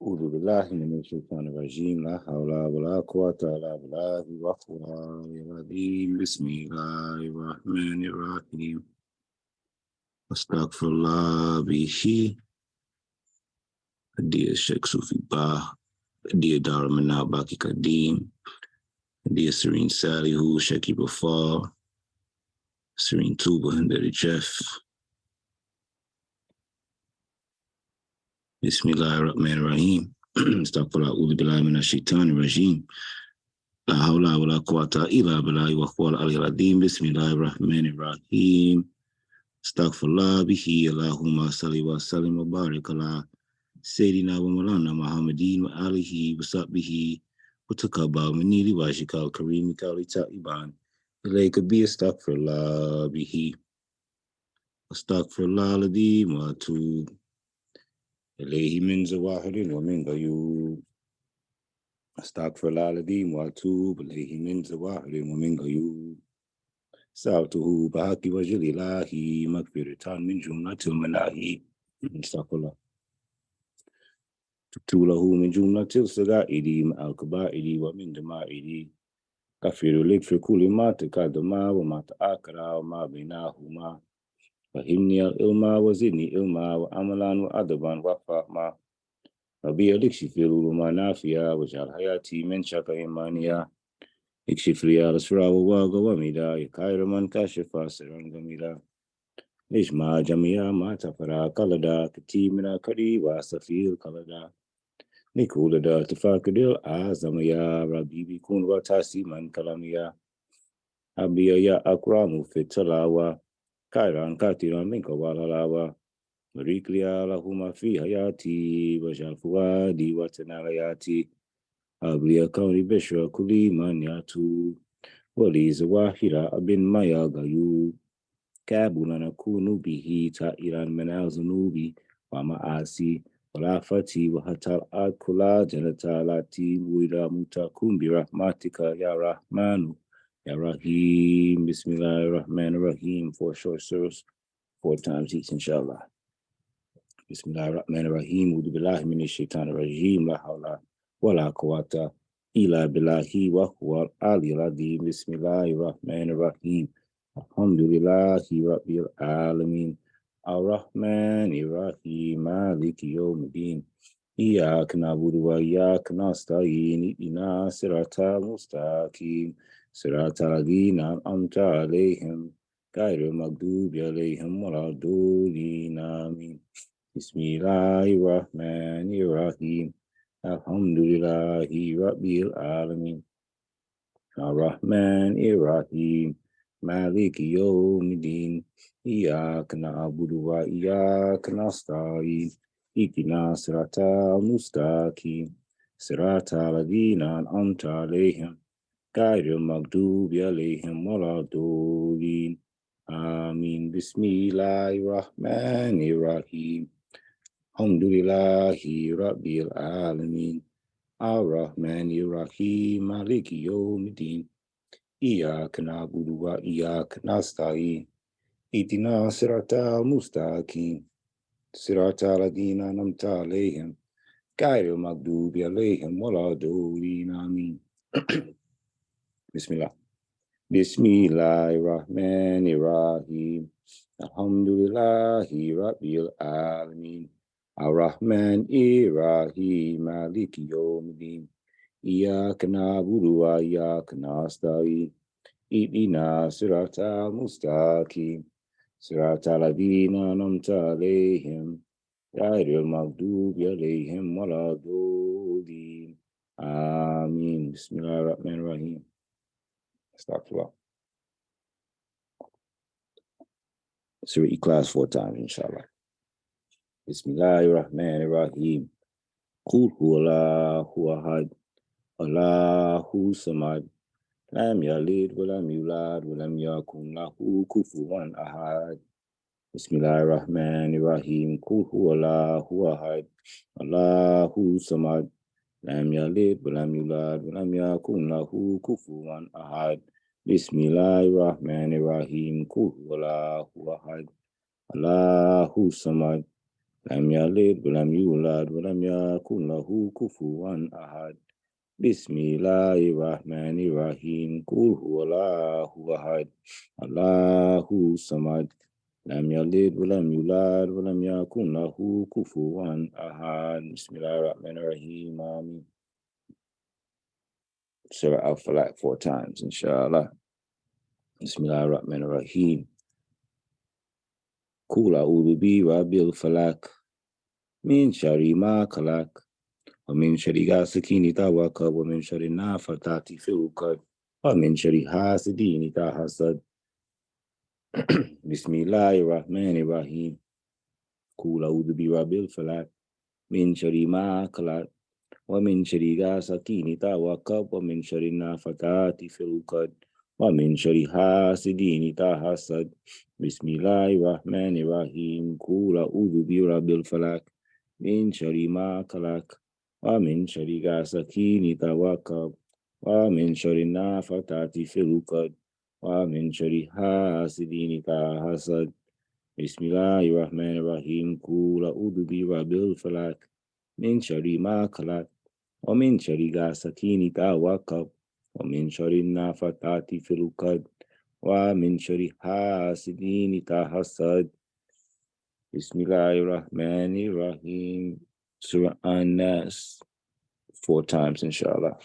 أعوذ بالله من الشيطان الرجيم لا حول ولا قوة إلا بالله العظيم بسم الله الرحمن الرحيم أستغفر الله به dear Sheikh Sufi dear Darrah Manal Baki Kadim, dear Serene Sally Hu Sheikh Bafar, Serene Tuba and Derijef. Bismillahirrahmanirrahim. Astaghfirullah A'udhu Billahi Minash Shaitanir Rajim. La hawla wa la quwwata illa billahi wa huwal aliyyil azim. Bismillahirrahmanirrahim. Astaghfirullah bihi Allahumma salli wa sallim wa barik ala Sayyidina wa Mawlana Muhammadin wa alihi wa sahbihi wa taqabbal minni wa shikal kareem kali ta'iban. Ilayka bi astaghfirullah bihi. Astaghfirullah al-azim wa atub ilayhi min zawahidin wa min ghayub. Astaghfirullah al-azim wa atub ilayhi min zawahidin wa min ghayub. Sa'atuhu bahaki wa jalilahi magfiratan min jumlatil manahi. Astaghfirullah. Tulahu min jumlatil sagaidi al-kabaidi wa min dama'idi. Kafiru lik fi kulli ma taqaddama wa ma ta'akhara wa ma bainahuma. Fahimni al-ilma wa zidni ilma wa amalan wa adaban wa fahma. Rabbi alikshi fi uluma nafiya wa jal hayati min shaka imaniya. اكشف لي الأسرار وغوامدا يكاير من كاشف سرا غميدا ليش ما جميع ما تفرا كالدا كتيمنا كري واسفير كالدا نيكول دا تفاكد الأعظم يا ربي بيكون وتاسي من كلاميا أبي يا أكرام في التلاوة كايران كاتيران منك والهلاوة مريك لي لهما في حياتي وجعل فؤادي وتنالياتي أبلي كوني بشر كل من ياتو ولي زواهر أبن ما يغيو كابنا نكون به تائرا من الذنوب ومعاصي ولافتي وحتى الأكل جلتالاتي وإلى متكون برحمتك يا رحمن يا رحيم بسم الله الرحمن الرحيم 4 short surahs 4 times each inshallah. بسم الله الرحمن الرحيم أعوذ بالله من الشيطان الرجيم لا حول ولا قوة إلا بالله وهو العلي العظيم بسم الله الرحمن الرحيم الحمد لله رب العالمين الرحمن الرحيم مالك يوم الدين إياك نعبد وإياك نستعين اهدنا الصراط المستقيم صراط الذين أنعمت عليهم غير المغضوب عليهم ولا الضالين آمين بسم الله الرحمن الرحيم الحمد لله رب العالمين الرحمن الرحيم مالك يوم الدين إياك نعبد وإياك نستعين اهدنا الصراط المستقيم صراط الذين أنعمت عليهم غير المغضوب عليهم ولا الضالين آمين بسم الله الرحمن الرحيم الحمد لله رب العالمين الرحمن الرحيم مالك يوم الدين إياك نعبد وإياك نستعين اهدنا الصراط المستقيم صراط الذين أنعمت عليهم غير المغضوب عليهم ولا الضالين آمين بسم الله بسم الله الرحمن الرحيم الحمد لله رب العالمين الرحمن الرحيم مالك يوم الدين إياك نعبد وإياك نستعين اهدنا الصراط المستقيم صراط الذين أنعمت عليهم غير المغضوب عليهم ولا الضالين آمين بسم الله الرحمن الرحيم Astaghfirullah. Surah Ikhlas 4 times inshallah. Bismillahirrahmanirrahim. Qul huwallahu ahad. Allahu samad. Lam yalid wa lam yulad wa lam yakun lahu kufuwan ahad. Bismillahirrahmanirrahim. Qul huwallahu ahad. Allahu samad. Lam yalid wa lam yulad wa lam yakun lahu kufuwan ahad. Bismillahirrahmanirrahim. Qul huwallahu ahad. Allahu samad. لم يلد ولم يولد ولم يكن له كفوا أحد بسم الله الرحمن الرحيم قل هو الله أحد الله الصمد لم يلد ولم يولد ولم يكن له كفوا أحد بسم الله الرحمن الرحيم آمين. Surah Al-Falaq 4 times, inshallah. Bismillah ar-Rahman ar-Rahim. Qul a'udhu bi rabbil falaq min sharri ma khalaq wa min sharri ghasiqin idha waqab wa min sharri nafathati fil 'uqad wa min sharri hasidin idha hasad. Bismillahir Rahmanir Rahim. Qul a'udhu bi rabbil falaq min sharri ma khalaq wa min sharri ghasiqin idha waqab wa min sharri nafathati fil 'uqad wa min sharri hasidin idha hasad. Bismillahir Rahmanir Rahim. Qul a'udhu bi rabbil falaq min sharri ma khalaq wa min sharri ghasiqin idha waqab wa min sharri nafathati fil 'uqad wa min sharri hasidin idha hasad. Bismillahir Rahmanir Rahim. Qul a'udhu bi rabbil falaq min sharri ma khalaq wa min sharri ghasiqin idha waqab wa min sharri nafathati fil 'uqad wa min sharri hasidin idha hasad. Bismillahir Rahmanir Rahim. Surah an-Nas 4 times, inshallah.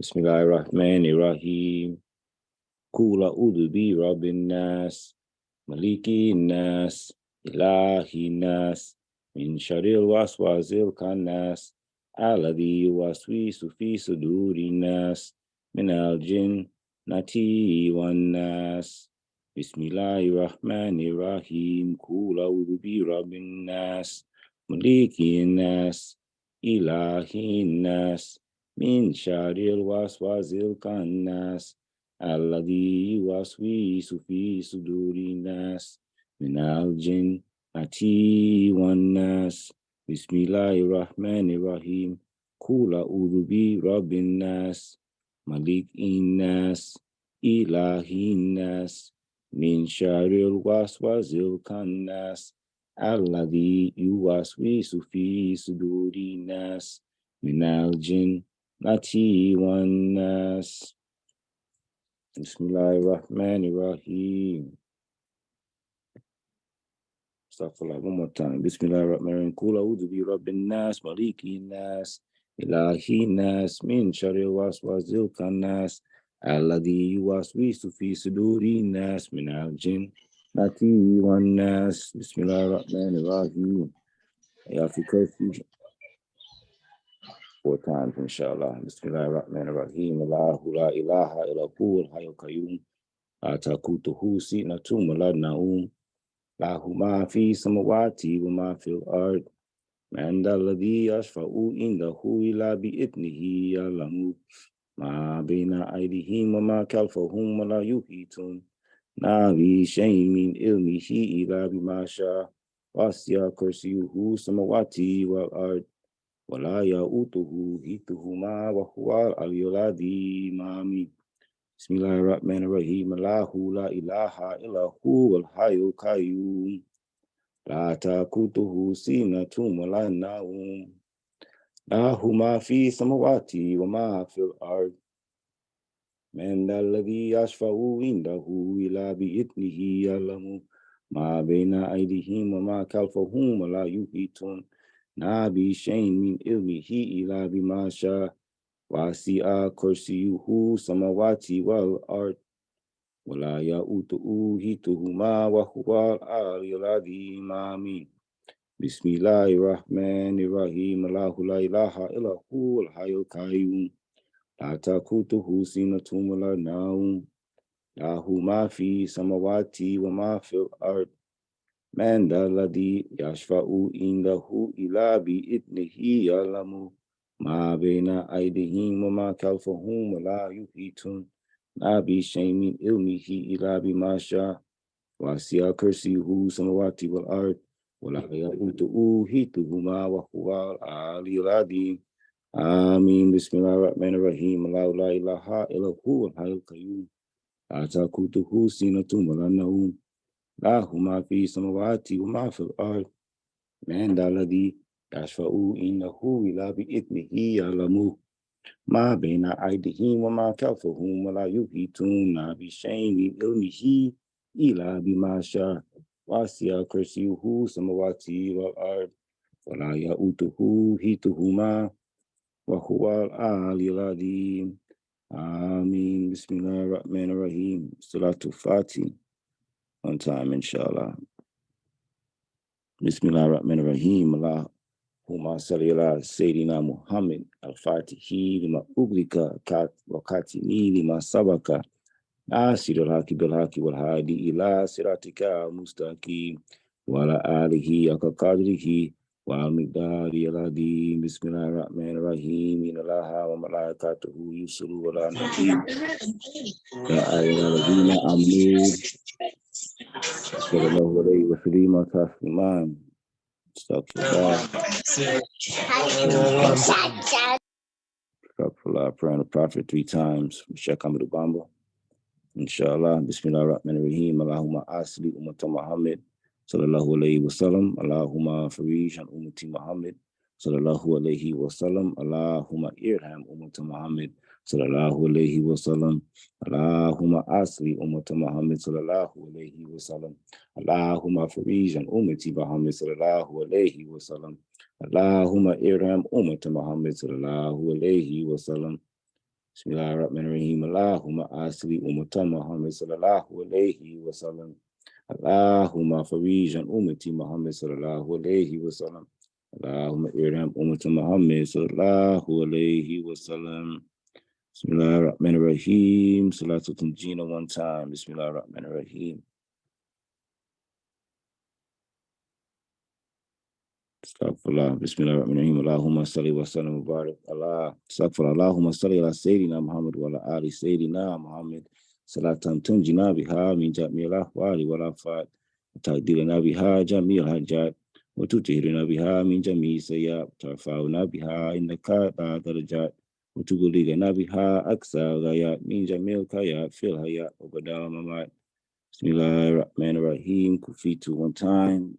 Bismillahir Rahmanir Rahim. Qul a'udhu bi rabbin nas malikin nas ilahin nas min sharril waswasil khannas alladhi yuwaswisu fi sudurin nas minal jinnati wan nas. Bismillahirrahmanirrahim. Qul a'udhu bi rabbin nas malikin nas ilahin nas min sharril waswasil khannas alladhi yuwaswisu fi sudurin nas minal jinnati wan nas. Bismillahirrahmanirrahim. Qul a'udhu bi rabbin nas malikin nas ilahin nas min sharril waswasil khannas alladhi yuwaswisu fi sudurin nas minal jinnati wan nas. Bismillahirrahmanirrahim. Astaghfirullah, one more time. Bismillahirrahmanirrahim. Qul a'udhu bi rabbin nas malikin nas ilahin nas min sharril waswasil khannas alladhi yuwaswisu fi sudurin nas minal jinnati wan nas. Bismillahirrahmanirrahim. Ayatul Kursi 4 times, inshallah. Bismillahirrahmanirrahim. Allahu la ilaha illa huwal hayyul qayyum la ta'khudhuhu sinatun wa la nawm lahu ma fi samawati wa ma fil ard. Man dhal ladhi yashfa'u indahu illa bi idnihi ya'lamu ma bayna aydihim wa ma khalfahum wa la yuhitun bi shay'in min ilmihi illa bima sha'a. Wasi'a kursiyyuhu samawati wal ard wa la ya'uduhu hifdhuhuma wa huwal aliyyul azim. Amin. Bismillahirrahmanirrahim. Allahu la ilaha illa huwal hayyul qayyum la ta'khudhuhu sinatun wa la nawm lahu ma fi samawati wa ma fil ard. Man dhal ladhi yashfa'u indahu illa bi idnihi ya'lamu ma bayna aydihim wa ma khalfahum wa la yuhitun bi shay'in min ilmihi illa bima sha'a. Wasi'a kursiyyuhu samawati wal ard wa la ya'uduhu hifdhuhuma wa huwal aliyyul azim. Amin. Bismillahirrahmanirrahim. Allahu la ilaha illa huwal hayyul qayyum la ta'khudhuhu sinatun wa la nawm lahu ma fi samawati wa ma fil ard. Man dhal ladhi yashfa'u indahu illa bi idnihi ya'lamu ma bayna aydihim wa ma khalfahum wa la yuhitun bi shay'in min ilmihi illa bima sha'a. Wasi'a kursiyyuhu samawati wal ard wa la ya'uduhu hifdhuhuma wa huwal aliyyul azim. Amin. Bismillahirrahmanirrahim. Allahu la ilaha illa huwal hayyul qayyum la ta'khudhuhu sinatun wa la nawm له ما في السماوات وما في الأرض من ذا الذي يشفع إنه إلا بإذنه يعلم ما بين أيديهم وما خلفهم ولا يحيطون بشيء من علمه إلا بما شاء وسع كرسيه السماوات والأرض ولا يؤوده حفظهما وهو العلي العظيم آمين. بسم الله الرحمن الرحيم. صلاة الفاتحة on time, inshallah. بسم الله الرحمن الرحيم. اللهم صل على سيدنا محمد الفاتح لما أغلق وخاتمه لما سبق ناصر الحق بالحق والهادي إلى صراطك المستقيم وعلى آله حق قدره ومقداره العظيم. بسم الله الرحمن الرحيم. إن الله وملائكته يصلون على النبي يا أيها الذين آمنوا صلى الله عليه وسلم تسليما. استغفر الله. Astagfirullah, praying the Prophet 3 times. Sheikh Ahmed Bamba. Inshallah. Bismillah ar-Rahman ar-Rahim. Allahumma asli ummata Muhammad sallallahu alayhi wa sallam. Allahumma farij an ummati Muhammad sallallahu alayhi wa sallam. Allahumma irham ummata Muhammad sallallahu alayhi wa sallam. Allahumma asli ummata Muhammad sallallahu alayhi wa sallam. Allahumma farij an ummati Muhammad sallallahu alayhi wa sallam. Allahumma irham ummata Muhammad sallallahu alayhi wa sallam. Bismillahir Rahmanir Rahim. Allahumma asli ummata Muhammad sallallahu alayhi wa sallam. Allahumma farij an ummati Muhammad sallallahu alayhi wa sallam. Allahumma irham ummata Muhammad sallallahu alayhi wa sallam. Bismillahir Rahmanir Rahim. Salatul Tanjina one time. Bismillahir Rahmanir Rahim. Astaghfirullah. Bismillahirrahmanirrahim. Allahumma salli wa sallam wa barik Allah. Astaghfirullah. Allahumma salli ala Sayyidina Muhammad wa ala ali Sayyidina Muhammad. Salatan tunjina biha min jami'il ahwali wal afat. Ta'dilina biha jami'il hajat. Wa tutahhirina biha min jami'i sayyi'at. Tarfa'una biha innaka la darajat. Wa tughliquna biha aqsa ghayat min jami'il khayat fil hayat wa badal mamat. Bismillahirrahmanirrahim. Kufitu one time.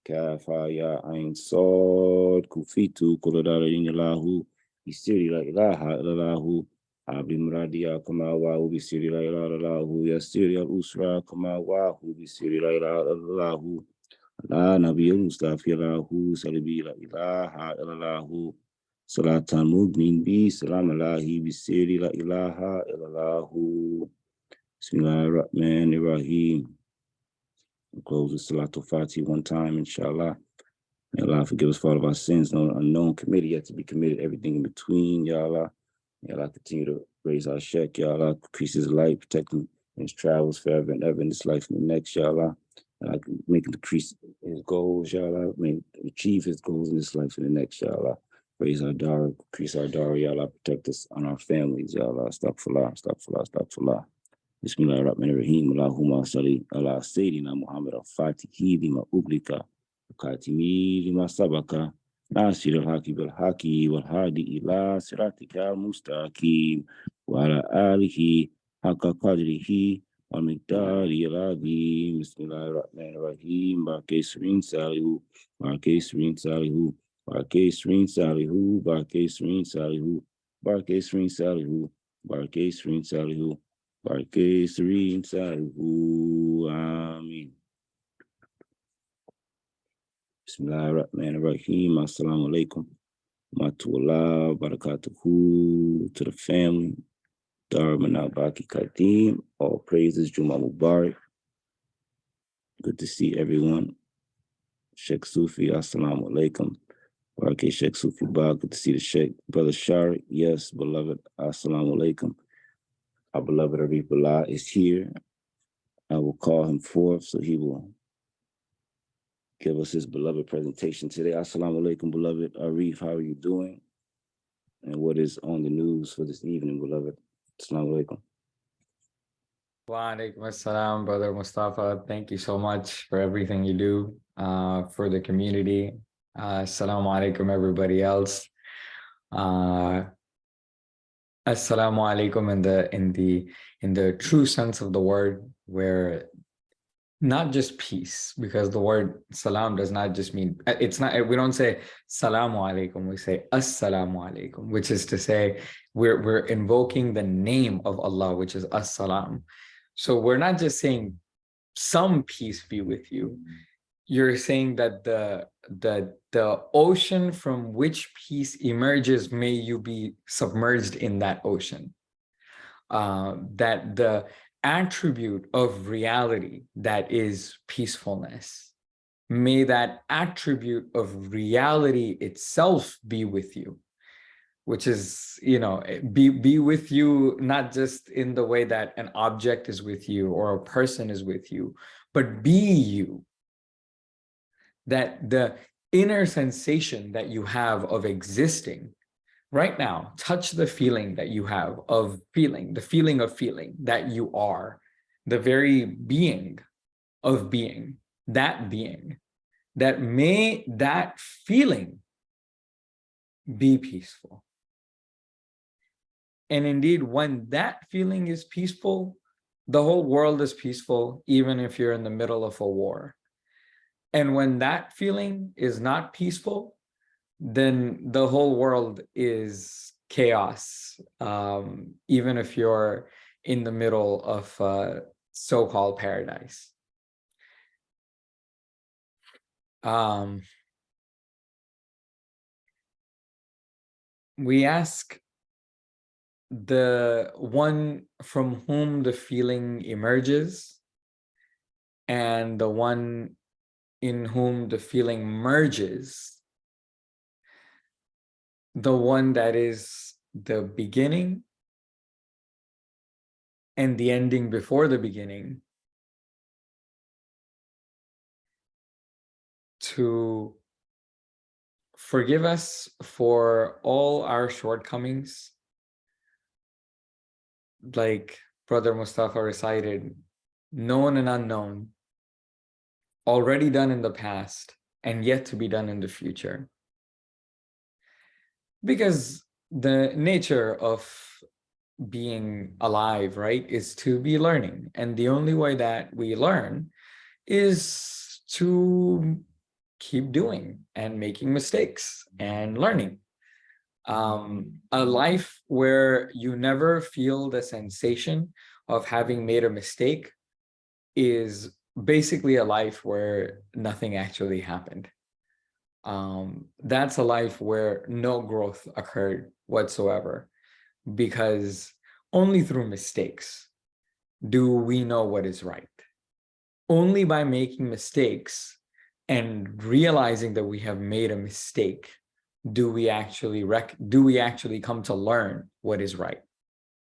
Kafa ya ain sod kufitu kulodara inilahu bisiri la ilaha illallahu abdi muradia kama wahu bisiri la ilaha illallahu yasiri al usra kama wahu bisiri la ilaha illallahu la nabiyul mustafi lahu salibi la ilaha illallahu salatan mugnin bi salam alahi bisiri la ilaha illallahu. Bismillahirrahmanirrahim. Close with Salatul Fatih one time, inshallah. May Allah forgive us for all of our sins, known and unknown, committed yet to be committed, everything in between, Ya Allah. May Allah continue to raise our Sheikh, Ya Allah, increase his life, protect him in his travels forever and ever in this life and the next, Ya Allah. And I can make him decrease his goals, Ya Allah. May achieve his goals in this life and the next, Ya Allah. Raise our Darrah, increase our Darrah, Ya Allah. Protect us and our families, Ya Allah. Astaghfirullah, astaghfirullah, astaghfirullah. Bismillah ar-Rahman ar-Rahim. Allahumma salli ala Sayyidina Muhammad al-Fatihi lima uglika Katimi lima sabaka Nasir al-Haqi bil-Haqi wal-Hadi ila siratika al-Mustaqim wa ala alihi haqqa qadrihi wa miqdari al-Azim. Bismillah ar-Rahman ar-Rahim. Barke Serene Salihu, Barke Serene Salihu, Barke Serene Salihu, Barke Serene Salihu, Barke Serene Salihu, Barke Serene Salihu, Barke Serene Salihu. Ameen. Bismillahirrahmanirrahim. Assalamu alaikum. Matullah barakatuhu to the family. Darrah Baki Kadim. All praises. Juma Mubarak. Good to see everyone. Sheikh Sufi. Assalamu alaikum. Barake Sheikh Sufi Bag. Good to see the Sheikh. Brother Shariq. Yes, beloved. Assalamu alaikum. Our beloved Arif Billah is here. I will call him forth so he will give us his beloved presentation today. Assalamu alaikum, beloved Arif. How are you doing? And what is on the news for this evening, beloved? Assalamu alaikum. Wa alaikum assalam, Brother Mustafa. Thank you so much for everything you do for the community. Assalamu alaikum, everybody else. Assalamu alaikum in the true sense of the word, where not just peace, because the word salam does not just mean, it's not, we don't say salamu alaikum, we say assalamu alaikum, which is to say we're invoking the name of Allah, which is as-salam. So we're not just saying some peace be with you. You're saying that the ocean from which peace emerges, may you be submerged in that ocean. That the attribute of reality that is peacefulness, may that attribute of reality itself be with you, which is, be with you, not just in the way that an object is with you or a person is with you, but be you. That the inner sensation that you have of existing right now, touch the feeling that you have of feeling, the feeling of feeling that you are, the very being of being, that may that feeling be peaceful. And indeed, when that feeling is peaceful, the whole world is peaceful, even if you're in the middle of a war. And when that feeling is not peaceful, then the whole world is chaos, even if you're in the middle of so-called paradise. We ask the one from whom the feeling emerges and the one in whom the feeling merges, the one that is the beginning and the ending before the beginning, to forgive us for all our shortcomings, like Brother Mustafa recited, known and unknown, already done in the past and yet to be done in the future. Because the nature of being alive, right, is to be learning. And the only way that we learn is to keep doing and making mistakes and learning. A life where you never feel the sensation of having made a mistake is basically a life where nothing actually happened. That's a life where no growth occurred whatsoever, because only through mistakes do we know what is right. Only by making mistakes and realizing that we have made a mistake do we actually come to learn what is right.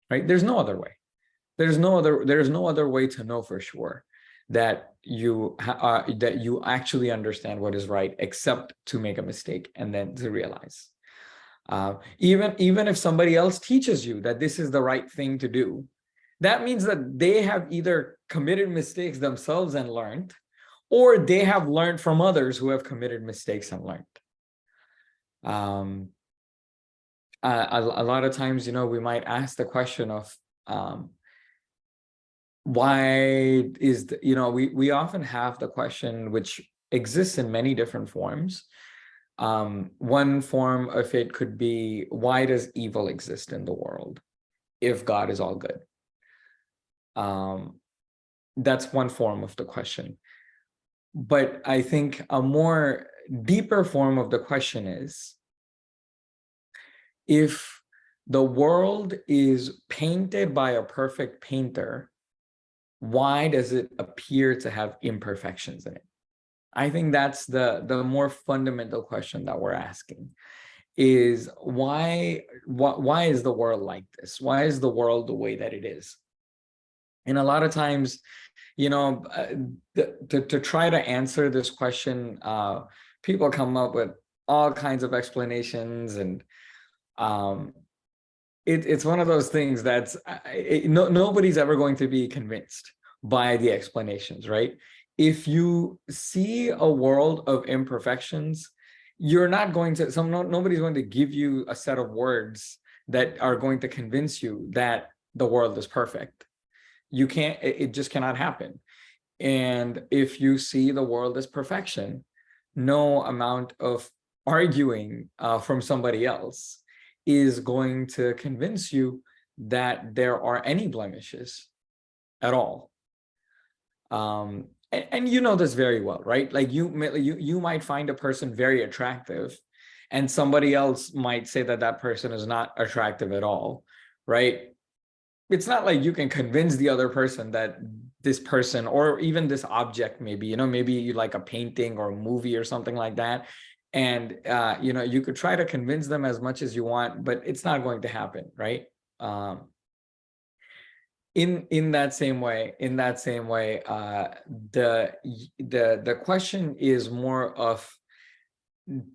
Right? There's no other way. There's no other way to know for sure that you actually understand what is right, except to make a mistake and then to realize. Even if somebody else teaches you that this is the right thing to do, that means that they have either committed mistakes themselves and learned, or they have learned from others who have committed mistakes and learned. A lot of times, we might ask the question of why is we often have the question, which exists in many different forms. One form of it could be, why does evil exist in the world if God is all good? That's one form of the question. But I think a more deeper form of the question is, if the world is painted by a perfect painter, why does it appear to have imperfections in it? I think that's the more fundamental question that we're asking, is why is the world like this? Why is the world the way that it is? And a lot of times, to try to answer this question, people come up with all kinds of explanations, and it's one of those things that's nobody's ever going to be convinced by the explanations, right? If you see a world of imperfections, you're not going to, nobody's going to give you a set of words that are going to convince you that the world is perfect. You can't, it just cannot happen. And if you see the world as perfection, no amount of arguing from somebody else is going to convince you that there are any blemishes at all. And you know this very well, right? Like you might find a person very attractive, and somebody else might say that that person is not attractive at all, right? It's not like you can convince the other person that this person, or even this object, maybe, you know, maybe you like a painting or a movie or something like that. And, you know, you could try to convince them as much as you want, but it's not going to happen, right? In that same way, the question is more of,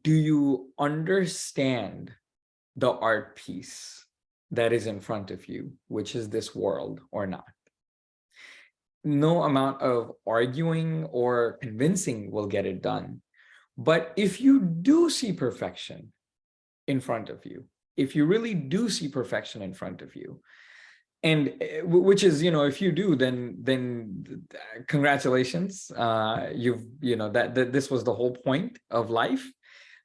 do you understand the art piece that is in front of you, which is this world, or not? No amount of arguing or convincing will get it done. But if you do see perfection in front of you, if you really do see perfection in front of you, and which is, you know, if you do, then congratulations. You know, that this was the whole point of life,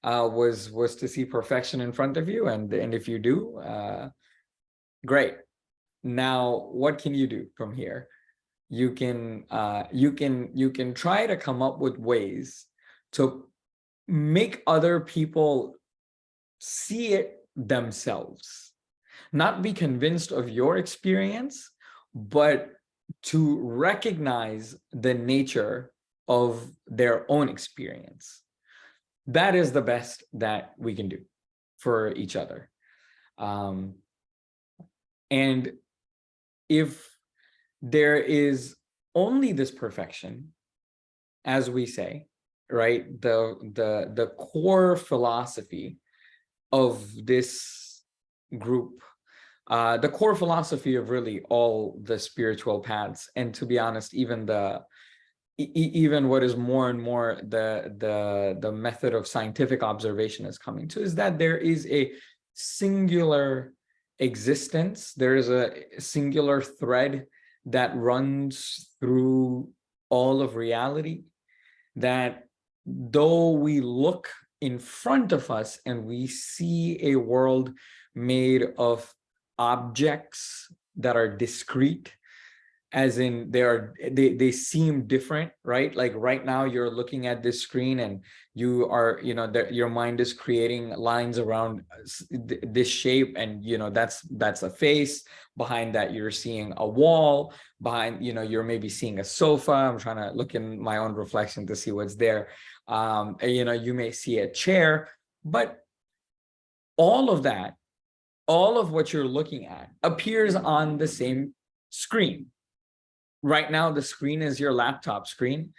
was to see perfection in front of you. And if you do, great. Now, what can you do from here? You can try to come up with ways to make other people see it themselves, not be convinced of your experience, but to recognize the nature of their own experience. That is the best that we can do for each other. And if there is only this perfection, as we say, right, the core philosophy of this group, the core philosophy of really all the spiritual paths, and to be honest, even what is more and more the method of scientific observation is coming to, is that there is a singular existence. There is a singular thread that runs through all of reality, that though we look in front of us and we see a world made of objects that are discrete, as in they seem different, right? Like right now you're looking at this screen and you are, you know, your mind is creating lines around this shape, and you know, that's a face. Behind that you're seeing a wall. Behind, you know, you're maybe seeing a sofa. I'm trying to look in my own reflection to see what's there. You know, you may see a chair, but all of that, all of what you're looking at appears on the same screen. Right now, the screen is your laptop screen.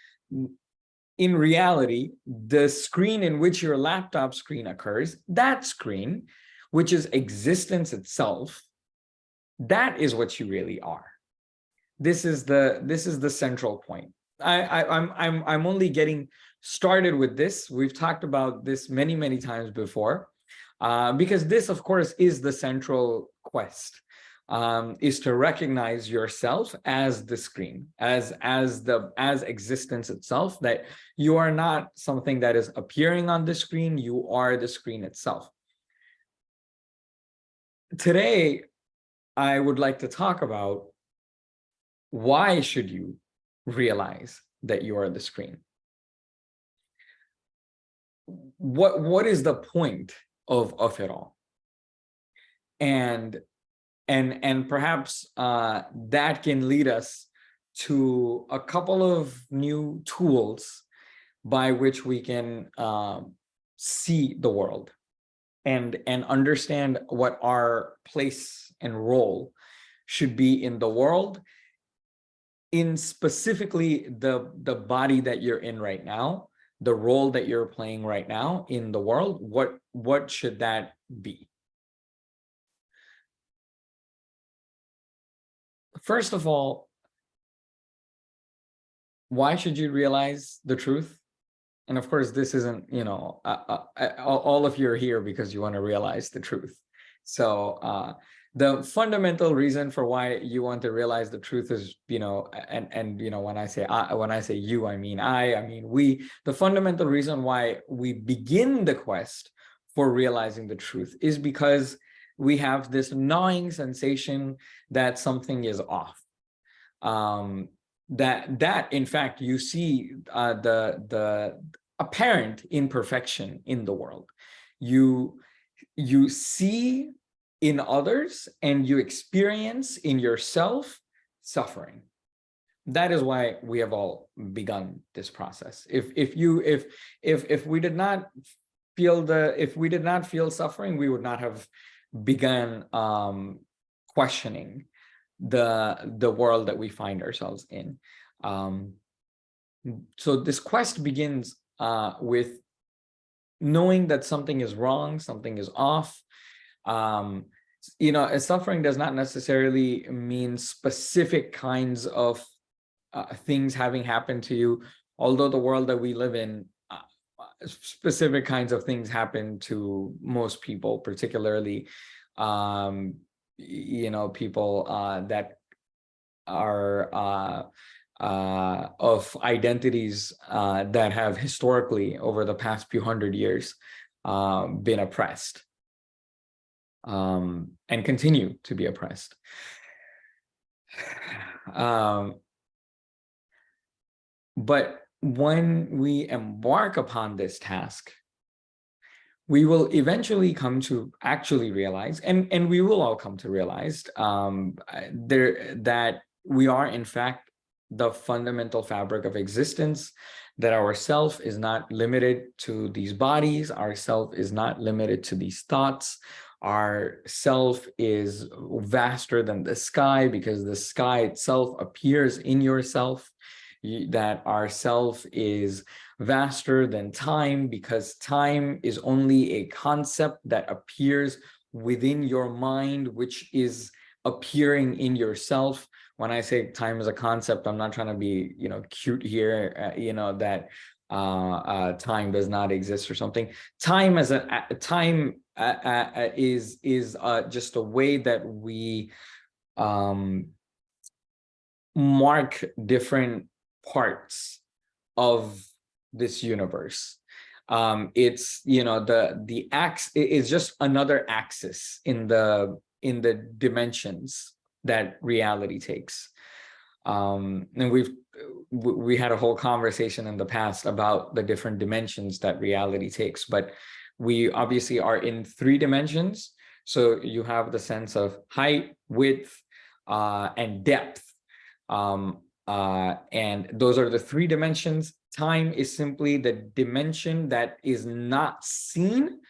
In reality, the screen in which your laptop screen occurs, that screen, which is existence itself, that is what you really are. This is the central point. I'm only getting started with this. We've talked about this many times before, because this, of course, is the central quest. Is to recognize yourself as the screen, as existence itself, that you are not something that is appearing on the screen, you are the screen itself. Today, I would like to talk about, why should you realize that you are the screen? What is the point of it all? And perhaps that can lead us to a couple of new tools by which we can see the world and understand what our place and role should be in the world, in specifically the body that you're in right now, the role that you're playing right now in the world. What should that be? First of all, why should you realize the truth? And of course, this isn't, you know, all of you are here because you want to realize the truth. So the fundamental reason for why you want to realize the truth is, and when I say you, I mean we. The fundamental reason why we begin the quest for realizing the truth is because we have this gnawing sensation that something is off. That in fact you see the apparent imperfection in the world. You see in others and you experience in yourself suffering. That is why we have all begun this process. If we did not feel suffering, we would not have begun questioning the world that we find ourselves in. So this quest begins with knowing that something is wrong, something is off. Suffering does not necessarily mean specific kinds of things having happened to you, although the world that we live in, specific kinds of things happen to most people, particularly people that are of identities that have historically, over the past few hundred years, been oppressed and continue to be oppressed. But when we embark upon this task, we will eventually come to actually realize, and we will all come to realize that we are in fact the fundamental fabric of existence, that our self is not limited to these bodies, our self is not limited to these thoughts, our self is vaster than the sky because the sky itself appears in yourself, that our self is vaster than time because time is only a concept that appears within your mind, which is appearing in yourself. When I say time is a concept, I'm not trying to be, cute here, that time does not exist or something. Time as is just a way that we mark different parts of this universe. It's the axis is just another axis in the dimensions that reality takes. And we had a whole conversation in the past about the different dimensions that reality takes, but we obviously are in 3 dimensions. So you have the sense of height, width, and depth. And those are the 3 dimensions. Time is simply the dimension that is not seen,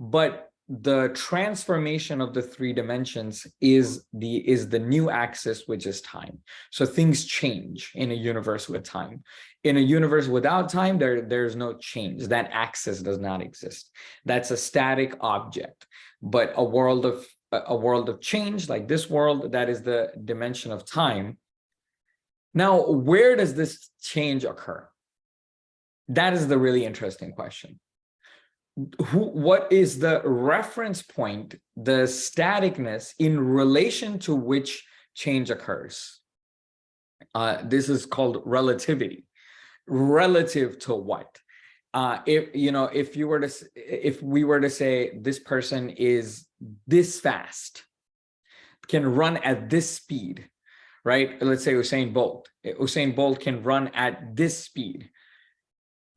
but the transformation of the 3 dimensions is the new axis, which is time. So things change in a universe with time. In a universe without time, there's no change. That axis does not exist. That's a static object. But a world of change, like this world, that is the dimension of time. Now, where does this change occur? That is the really interesting question. What is the reference point, the staticness in relation to which change occurs? This is called relativity. Relative to what? If we were to say this person is this fast, can run at this speed, right? Let's say Usain Bolt. Usain Bolt can run at this speed.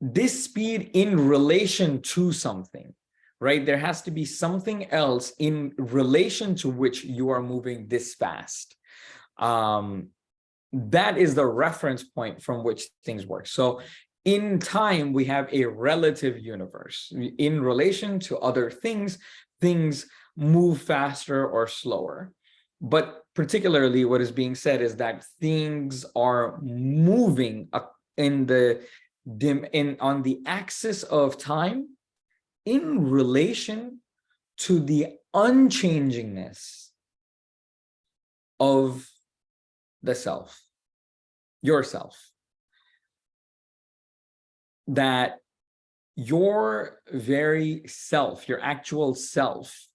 This speed in relation to something, right? There has to be something else in relation to which you are moving this fast. That is the reference point from which things work. So in time, we have a relative universe. In relation to other things, things move faster or slower. But particularly what is being said is that things are moving on the axis of time in relation to the unchangingness of the self, yourself. That your very self, your actual self,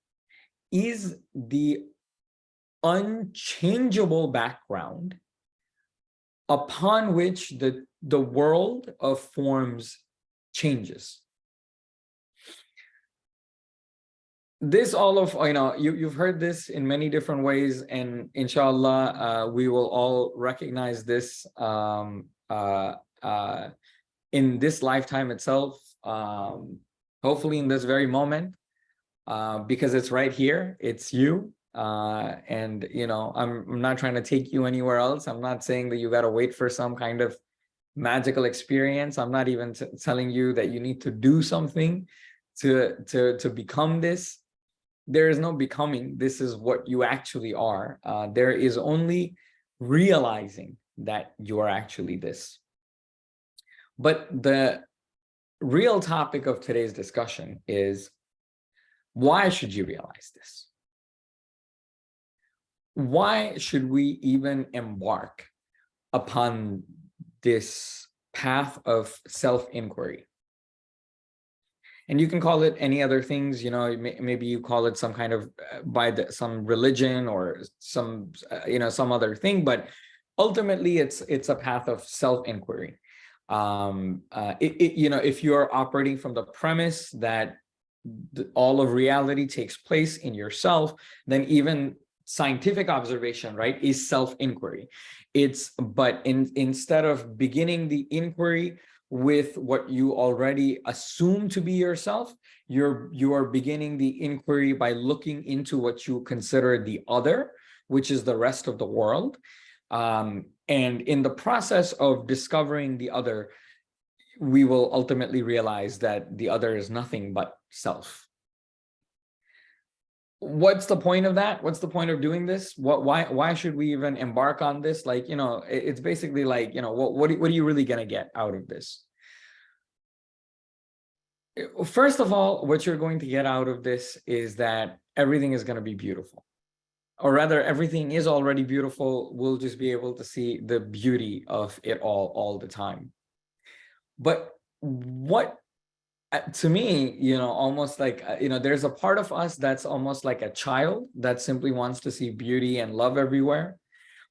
is the unchangeable background upon which the world of forms changes. This all of, you've heard this in many different ways, and inshallah, we will all recognize this in this lifetime itself, hopefully in this very moment, because it's right here, it's you. And I'm not trying to take you anywhere else. I'm not saying that you got to wait for some kind of magical experience. I'm not even telling you that you need to do something to become this. There is no becoming. This is what you actually are. There is only realizing that you are actually this. But the real topic of today's discussion is, why should you realize this? Why should we even embark upon this path of self-inquiry? And you can call it any other things, maybe you call it some kind of some religion or some other thing, but ultimately it's a path of self-inquiry. If you're operating from the premise that all of reality takes place in yourself, then even scientific observation, right, is self-inquiry. But instead of beginning the inquiry with what you already assume to be yourself, you are beginning the inquiry by looking into what you consider the other, which is the rest of the world. And in the process of discovering the other, we will ultimately realize that the other is nothing but self. What's the point of that? What's the point of doing this? Why should we even embark on this? It's basically like, what are you really going to get out of this? First of all, what you're going to get out of this is that everything is going to be beautiful. Or rather, everything is already beautiful. We'll just be able to see the beauty of it all the time. But what, to me, almost like, there's a part of us that's almost like a child that simply wants to see beauty and love everywhere.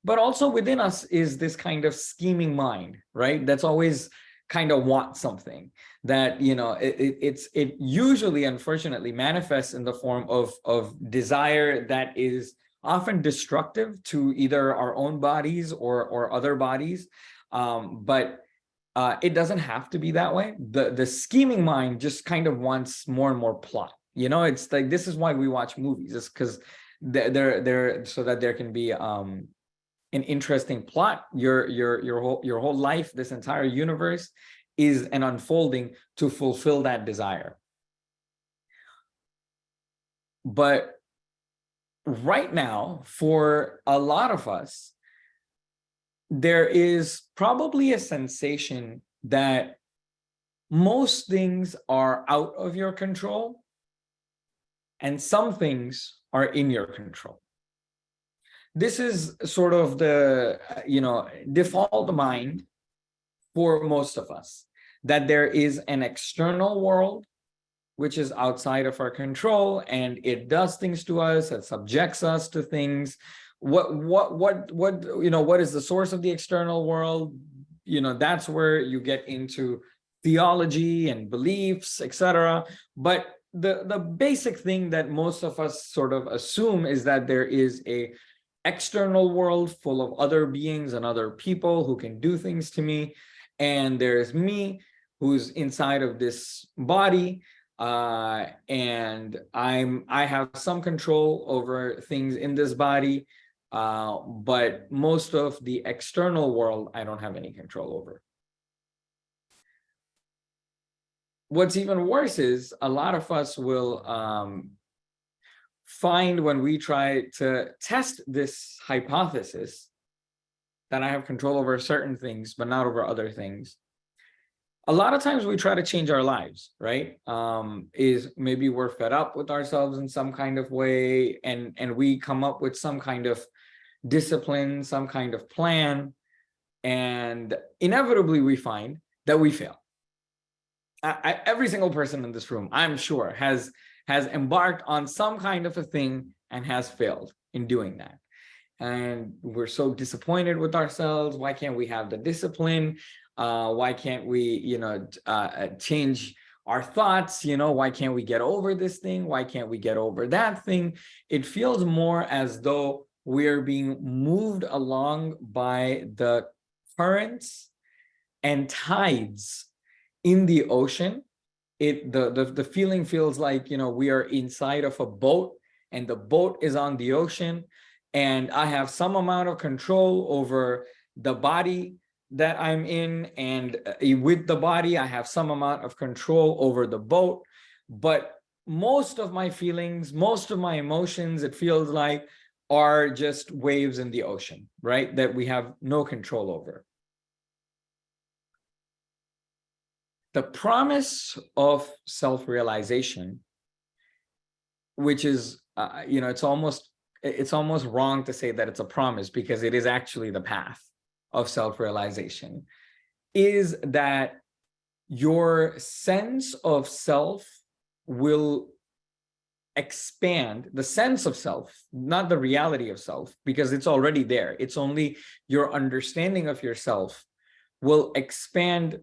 But also within us is this kind of scheming mind, right? That's always kind of wants something that, it usually, unfortunately, manifests in the form of desire that is often destructive to either our own bodies or other bodies. But it doesn't have to be that way. The scheming mind just kind of wants more and more plot. It's like, this is why we watch movies. It's because they're so that there can be an interesting plot. Your whole life, this entire universe, is an unfolding to fulfill that desire. But right now, for a lot of us, there is probably a sensation that most things are out of your control and some things are in your control. This is sort of the, default mind for most of us, that there is an external world which is outside of our control, and it does things to us, it subjects us to things. What is the source of the external world? That's where you get into theology and beliefs, etc. But the basic thing that most of us sort of assume is that there is a external world full of other beings and other people who can do things to me, and there's me who's inside of this body, and I have some control over things in this body, but most of the external world I don't have any control over. What's even worse is a lot of us will find, when we try to test this hypothesis that I have control over certain things but not over other things, a lot of times we try to change our lives, right? Is maybe we're fed up with ourselves in some kind of way, and we come up with some kind of discipline, some kind of plan, and inevitably we find that we fail. Every single person in this room, I'm sure, has embarked on some kind of a thing and has failed in doing that. and we're so disappointed with ourselves. Why can't we have the discipline? Why can't we, change our thoughts? Why can't we get over this thing? Why can't we get over that thing? It feels more as though we're being moved along by the currents and tides in the ocean. The feeling feels like, we are inside of a boat, and the boat is on the ocean, and I have some amount of control over the body that I'm in, and with the body I have some amount of control over the boat. But most of my feelings, most of my emotions, it feels like, are just waves in the ocean, right? That we have no control over. The promise of self-realization, which is, it's almost wrong to say that it's a promise, because it is actually the path of self-realization, is that your sense of self will expand. The sense of self, not the reality of self, because it's already there. It's only your understanding of yourself will expand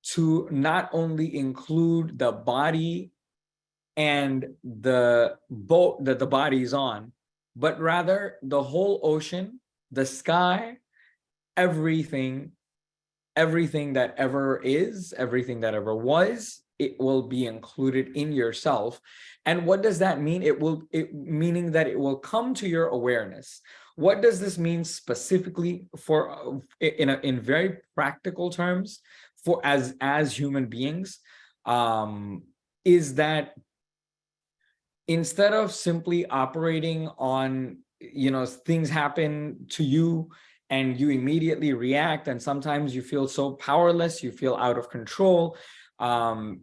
to not only include the body and the boat that the body is on, but rather the whole ocean, the sky, everything that ever is, everything that ever was, it will be included in yourself. And what does that mean? Meaning that it will come to your awareness. What does this mean specifically for, in very practical terms, for as human beings, is that instead of simply operating on, things happen to you and you immediately react, and sometimes you feel so powerless, you feel out of control, feels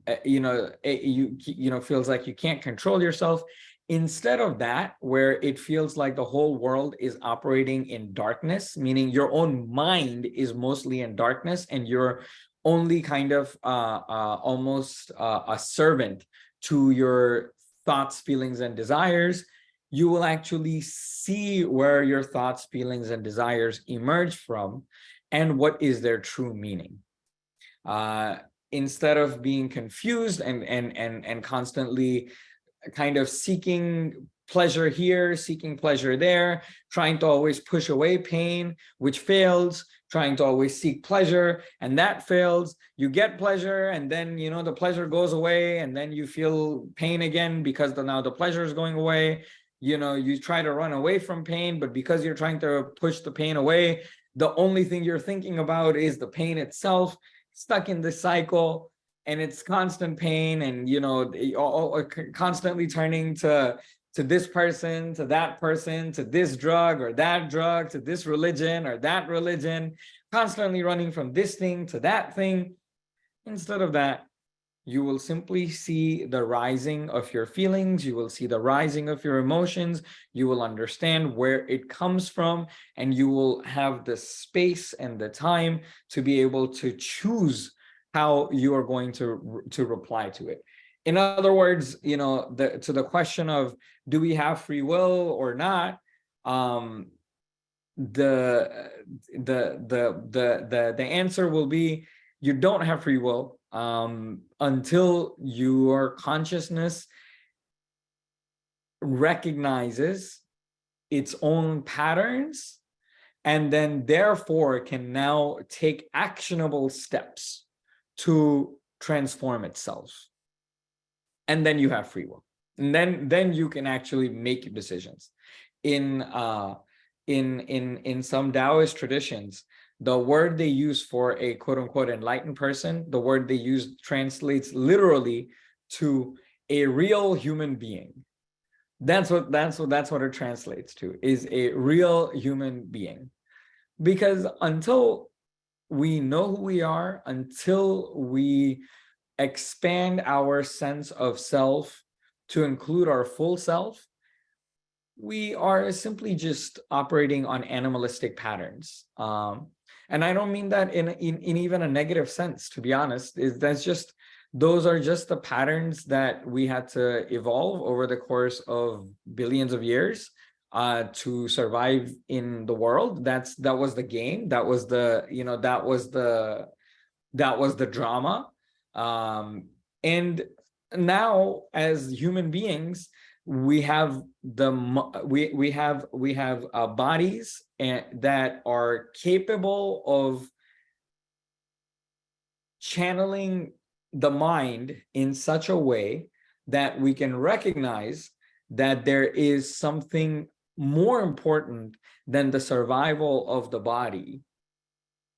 like you can't control yourself. Instead of that, where it feels like the whole world is operating in darkness, meaning your own mind is mostly in darkness, and you're only kind of almost a servant to your thoughts, feelings, and desires, you will actually see where your thoughts, feelings, and desires emerge from, and what is their true meaning. Instead of being confused and constantly kind of seeking pleasure here, seeking pleasure there, trying to always push away pain, which fails, trying to always seek pleasure, and that fails. You get pleasure, and then, the pleasure goes away, and then you feel pain again because now the pleasure is going away. You try to run away from pain, but because you're trying to push the pain away, the only thing you're thinking about is the pain itself, stuck in this cycle. And it's constant pain, and constantly turning to this person, to that person, to this drug or that drug, to this religion or that religion, constantly running from this thing to that thing. Instead of that, you will simply see the rising of your feelings, you will see the rising of your emotions, you will understand where it comes from, and you will have the space and the time to be able to choose how you are going to reply to it. In other words, to the question of, do we have free will or not? The answer will be, you don't have free will until your consciousness recognizes its own patterns, and then therefore can now take actionable steps to transform itself. And then you have free will, and then you can actually make decisions. In some Taoist traditions, the word they use for a quote unquote enlightened person, the word they use translates literally to a real human being. That's what it translates to, is a real human being. Because until we know who we are, until we expand our sense of self to include our full self, we are simply just operating on animalistic patterns. And I don't mean that in even a negative sense, to be honest. Those are just the patterns that we had to evolve over the course of billions of years. to survive in the world. That was the game. That was the, that was the drama. And now as human beings, we have bodies that are capable of channeling the mind in such a way that we can recognize that there is something more important than the survival of the body.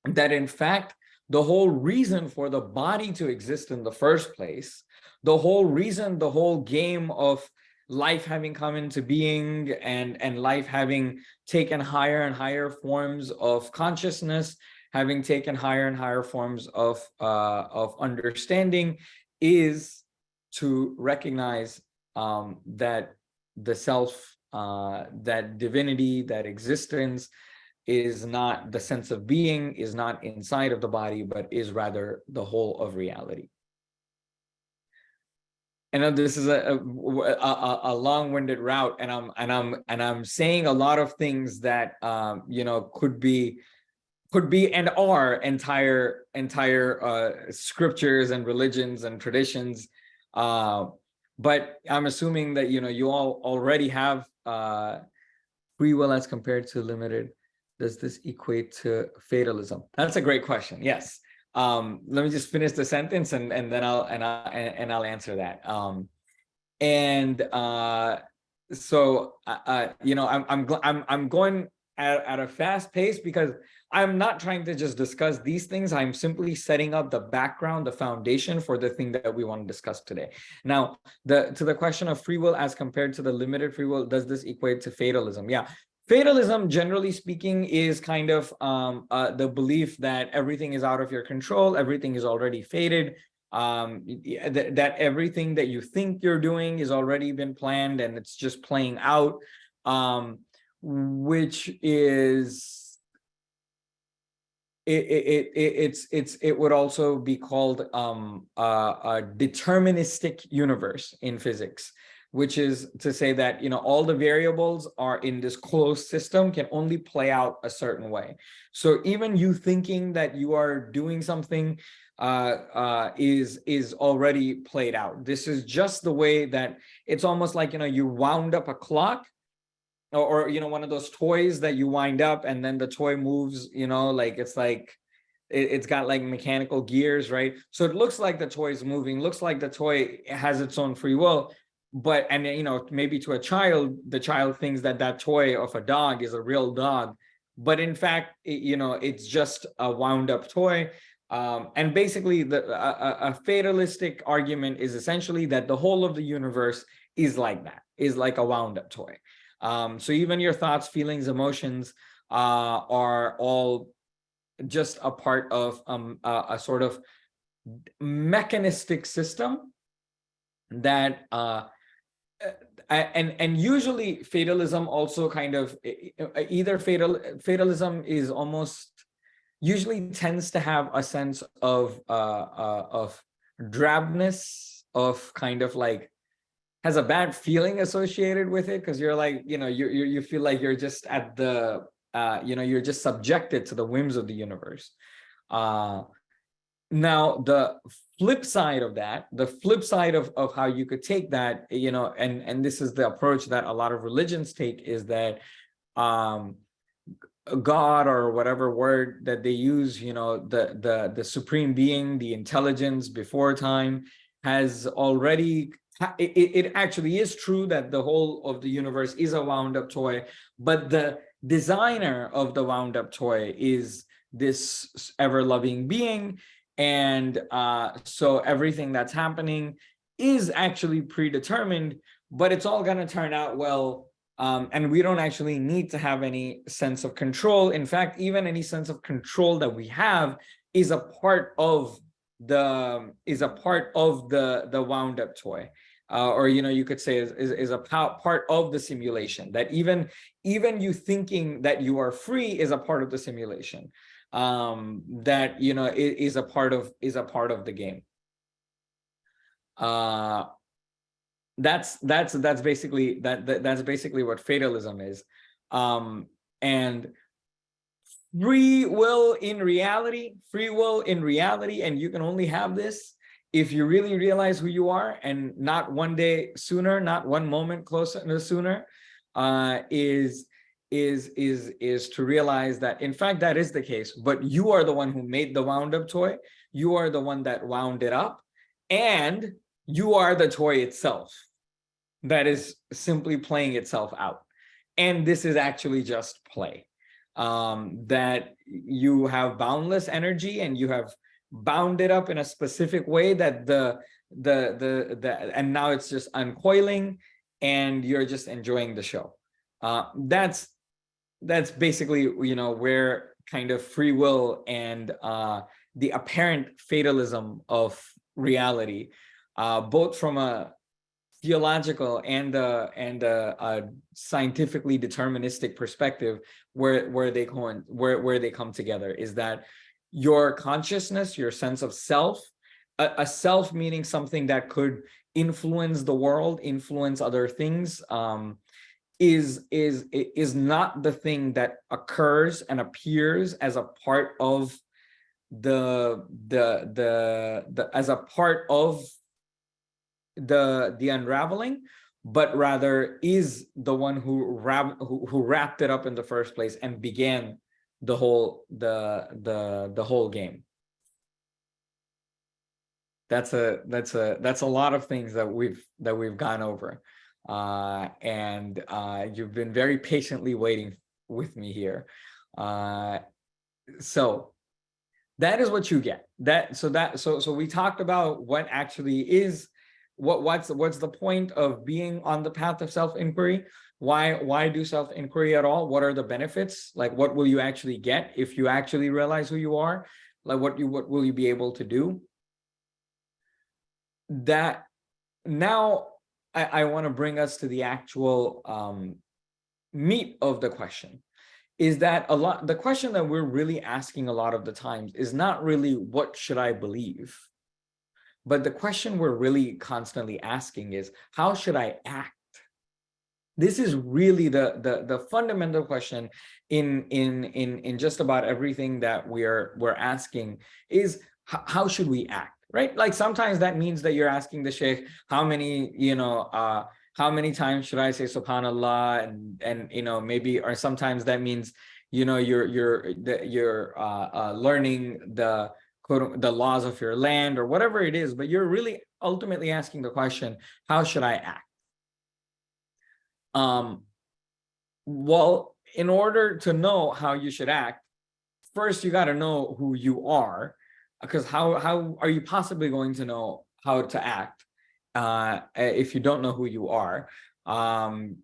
That in fact, the whole reason for the body to exist in the first place, the whole reason, the whole game of life having come into being and life having taken higher and higher forms of consciousness, having taken higher and higher forms of understanding, is to recognize that the self, that divinity, that existence is not the sense of being, is not inside of the body, but is rather the whole of reality. I know this is a long-winded route, and I'm saying a lot of things that could be and are entire scriptures and religions and traditions, but I'm assuming that you all already have free will as compared to limited. Does this equate to fatalism? That's a great question. Yes. Let me just finish the sentence and then I'll answer that. I'm going at a fast pace because I'm not trying to just discuss these things. I'm simply setting up the background, the foundation for the thing that we want to discuss today. Now, to the question of free will as compared to the limited free will, does this equate to fatalism? Yeah. Fatalism, generally speaking, is kind of the belief that everything is out of your control, everything is already fated, that everything that you think you're doing is already been planned and it's just playing out, which is it would also be called a deterministic universe in physics, which is to say that all the variables are in this closed system can only play out a certain way. So even you thinking that you are doing something is already played out. This is just the way that it's almost like you wound up a clock, or one of those toys that you wind up and then the toy moves, it's got like mechanical gears, right? So it looks like the toy is moving, looks like the toy has its own free will. But maybe to a child, the child thinks that toy of a dog is a real dog, but in fact it's just a wound up toy. And basically a fatalistic argument is essentially that the whole of the universe is like that, is like a wound up toy. So even your thoughts, feelings, emotions are all just a part of a sort of mechanistic system that and usually fatalism also kind of fatalism is almost usually tends to have a sense of drabness, of kind of like has a bad feeling associated with it, because you're like you feel like you're just at the you're just subjected to the whims of the universe. Now, the flip side of that, the flip side of how you could take that, and this is the approach that a lot of religions take, is that God, or whatever word that they use, the supreme being, the intelligence before time, has already, it actually is true that the whole of the universe is a wound up toy, but the designer of the wound up toy is this ever loving being. And so everything that's happening is actually predetermined, but it's all going to turn out well. And we don't actually need to have any sense of control. In fact, even any sense of control that we have is a part of the wound up toy. Or you could say is a part of the simulation, that even you thinking that you are free is a part of the simulation. That is a part of the game. that's basically that's basically what fatalism is. And free will in reality, and you can only have this if you really realize who you are, and not one day sooner, not one moment closer no sooner, is to realize that in fact that is the case, but you are the one who made the wound up toy, you are the one that wound it up, and you are the toy itself that is simply playing itself out. And this is actually just play. That you have boundless energy and you have bound it up in a specific way that and now it's just uncoiling and you're just enjoying the show. That's basically, you know, where kind of free will and the apparent fatalism of reality, both from a theological and a scientifically deterministic perspective, where they come together, is that your consciousness, your sense of self, a self meaning something that could influence the world, influence other things, is not the thing that occurs and appears as a part of the unraveling, but rather is the one who wrapped it up in the first place and began the whole game. That's a lot of things that we've gone over, and you've been very patiently waiting with me here. So that is what you get. So we talked about what actually is what's the point of being on the path of self-inquiry. Why do self-inquiry at all? What are the benefits? Like, what will you actually get if you actually realize who you are? Like, what will you be able to do? That now I want to bring us to the actual meat of the question. Is that the question that we're really asking a lot of the times is not really what should I believe, but the question we're really constantly asking is, how should I act? This is really the fundamental question in just about everything that we're asking, is how should we act, right? Like sometimes that means that you're asking the Sheikh, how many times should I say subhanallah, and maybe, or sometimes that means you're learning the laws of your land or whatever it is, but you're really ultimately asking the question, how should I act? Well, in order to know how you should act, first you got to know who you are, because how are you possibly going to know how to act if you don't know who you are? And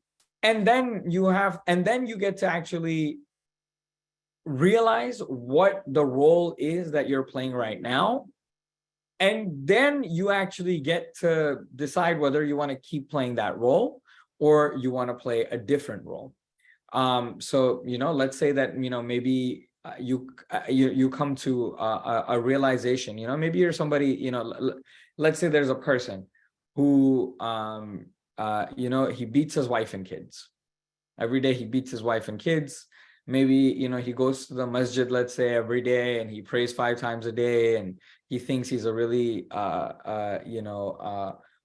then you get to actually realize what the role is that you're playing right now. And then you actually get to decide whether you want to keep playing that role or you want to play a different role. So, let's say that, maybe you come to a realization, maybe you're somebody, let's say there's a person who, he beats his wife and kids. Every day he beats his wife and kids. Maybe, he goes to the masjid, let's say, every day, and he prays 5 times a day, and he thinks he's a really,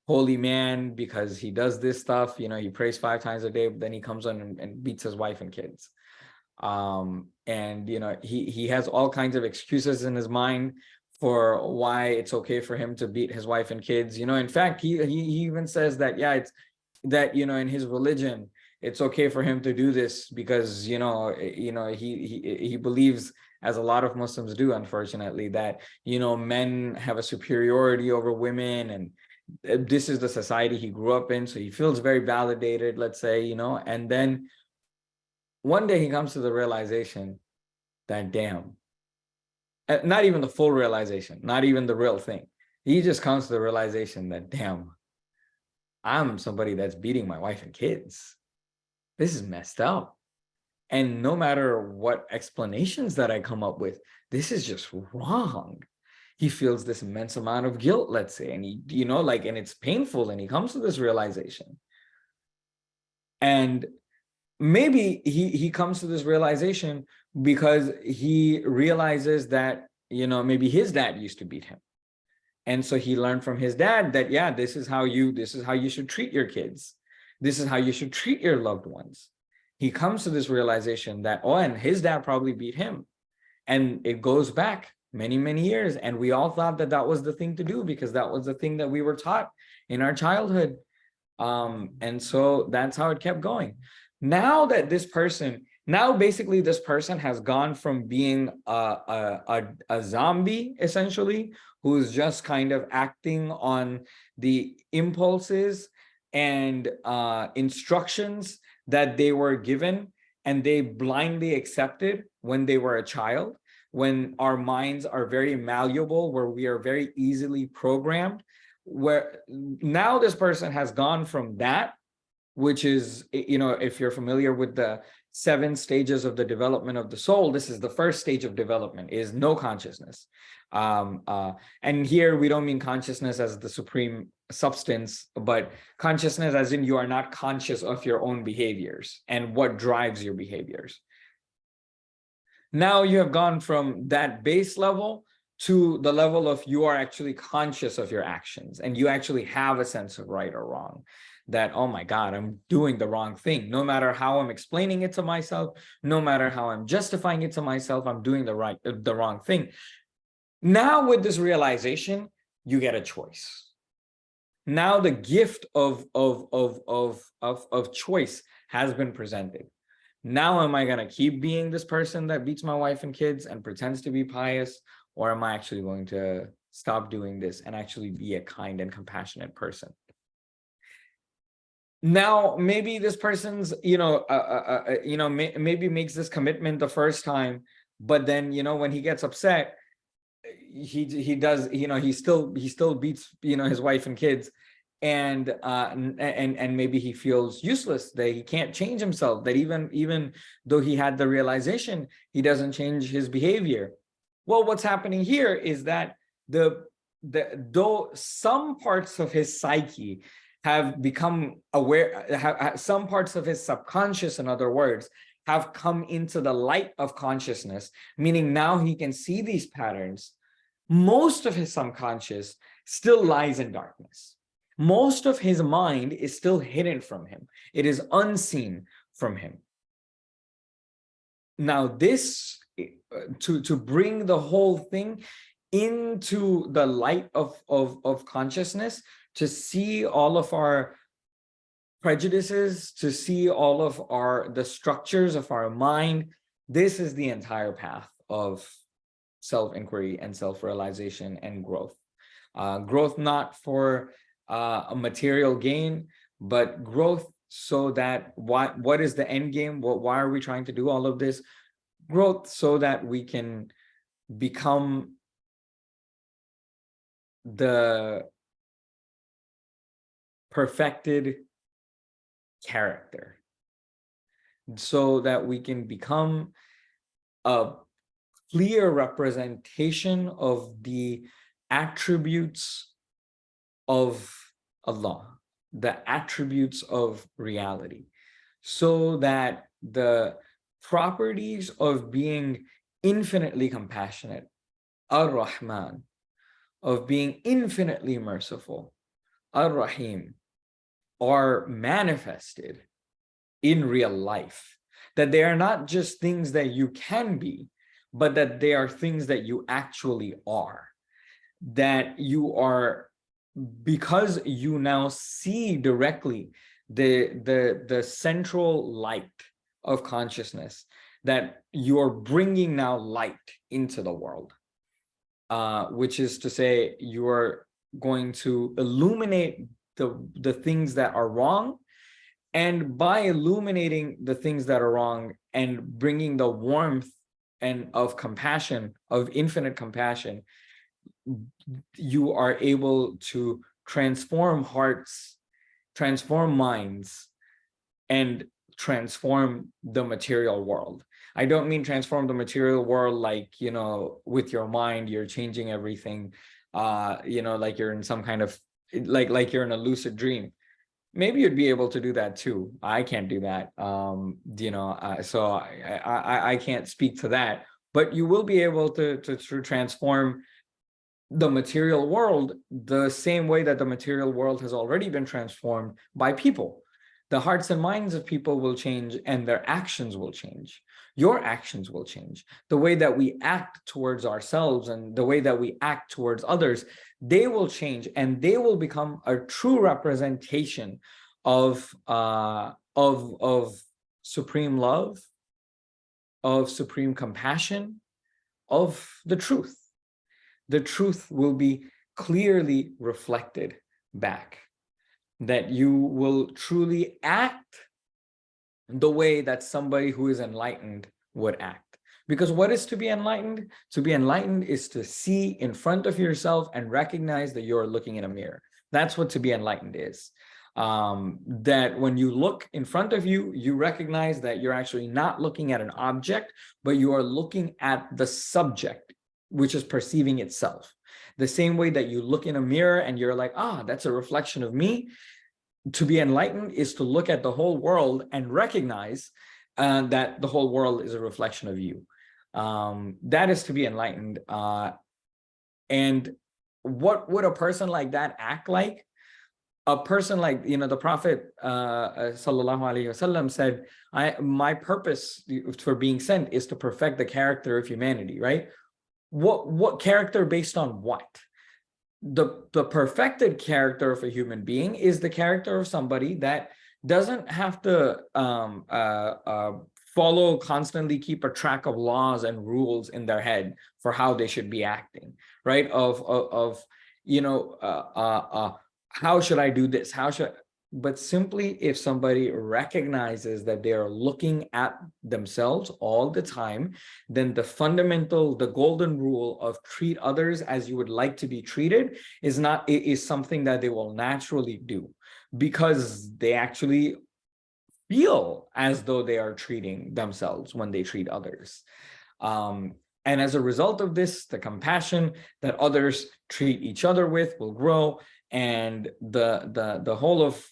holy man because he does this stuff. He prays 5 times a day, but then he comes on and beats his wife and kids. And he has all kinds of excuses in his mind for why it's okay for him to beat his wife and kids. In fact, he even says that, yeah, it's that, in his religion, it's okay for him to do this because, he believes, as a lot of Muslims do, unfortunately, that, men have a superiority over women, and this is the society he grew up in. So he feels very validated, let's say, and then one day he comes to the realization that, damn, not even the full realization, not even the real thing. He just comes to the realization that, damn, I'm somebody that's beating my wife and kids. This is messed up. And no matter what explanations that I come up with, this is just wrong. he feels this immense amount of guilt, let's say, and he, you know, like, and it's painful, and he comes to this realization. And maybe he comes to this realization because he realizes that, you know, maybe his dad used to beat him. And so he learned from his dad that, yeah, this is how you should treat your kids. This is how you should treat your loved ones. He comes to this realization that, oh, and his dad probably beat him. And it goes back many, many years. And we all thought that that was the thing to do because that was the thing that we were taught in our childhood. And so that's how it kept going. Now that this person, now basically this person has gone from being a zombie, essentially, who's just kind of acting on the impulses and instructions that they were given and they blindly accepted when they were a child, when our minds are very malleable, where we are very easily programmed, where now this person has gone from that, which is, you know, if you're familiar with the 7 stages of the development of the soul, this is the first stage of development, is no consciousness. And here we don't mean consciousness as the supreme substance, but consciousness as in you are not conscious of your own behaviors and what drives your behaviors. Now you have gone from that base level to the level of you are actually conscious of your actions and you actually have a sense of right or wrong. That, oh my God, I'm doing the wrong thing. No matter how I'm explaining it to myself, no matter how I'm justifying it to myself, I'm doing the wrong thing. Now with this realization, you get a choice. Now the gift of choice has been presented. Now am I going to keep being this person that beats my wife and kids and pretends to be pious, or am I actually going to stop doing this and actually be a kind and compassionate person? Now, maybe this person's, maybe makes this commitment the first time, but then, you know, when he gets upset, he does, you know, he still beats, you know, his wife and kids, and maybe he feels useless, that he can't change himself, that even though he had the realization, he doesn't change his behavior. Well, what's happening here is that though some parts of his psyche have become aware, some parts of his subconscious, in other words, have come into the light of consciousness, meaning now he can see these patterns. Most of his subconscious still lies in darkness. Most of his mind is still hidden from him. It is unseen from him. Now this, to bring the whole thing into the light of consciousness, to see all of our prejudices, to see all of the structures of our mind, this is the entire path of self-inquiry and self-realization and growth. Growth not for a material gain, but growth so that what is the end game? Why are we trying to do all of this? Growth so that we can become the perfected character, so that we can become a clear representation of the attributes of Allah, the attributes of reality, so that the properties of being infinitely compassionate, Ar-Rahman, of being infinitely merciful, Ar-Rahim, are manifested in real life. That they are not just things that you can be, but that they are things that you actually are. That you are, because you now see directly the central light of consciousness, that you're bringing now light into the world, which is to say you are going to illuminate the things that are wrong, and by illuminating the things that are wrong and bringing the warmth and of compassion, of infinite compassion, you are able to transform hearts, transform minds, and transform the material world. I don't mean transform the material world like, with your mind, you're changing everything, like you're in some kind of, like you're in a lucid dream. Maybe you'd be able to do that too. I can't do that. So I can't speak to that, but you will be able to transform the material world the same way that the material world has already been transformed by people. The hearts and minds of people will change, and their actions will change. Your actions will change. The way that we act towards ourselves and the way that we act towards others, they will change, and they will become a true representation of supreme love, of supreme compassion, of the truth. The truth will be clearly reflected back, that you will truly act the way that somebody who is enlightened would act. Because what is to be enlightened? To be enlightened is to see in front of yourself and recognize that you're looking in a mirror. That's what to be enlightened is. That when you look in front of you, you recognize that you're actually not looking at an object, but you are looking at the subject, which is perceiving itself. The same way that you look in a mirror and you're like, that's a reflection of me. To be enlightened is to look at the whole world and recognize that the whole world is a reflection of you. That is to be enlightened. And what would a person like that act like? A person like, the Prophet sallallahu alaihi wasallam said, my purpose for being sent is to perfect the character of humanity, right? What character based on what? The perfected character of a human being is the character of somebody that doesn't have to follow, constantly keep a track of laws and rules in their head for how they should be acting, right? How should I do this? But simply if somebody recognizes that they are looking at themselves all the time, then the golden rule of treat others as you would like to be treated is something that they will naturally do, because they actually feel as though they are treating themselves when they treat others. And as a result of this, the compassion that others treat each other with will grow, and the whole of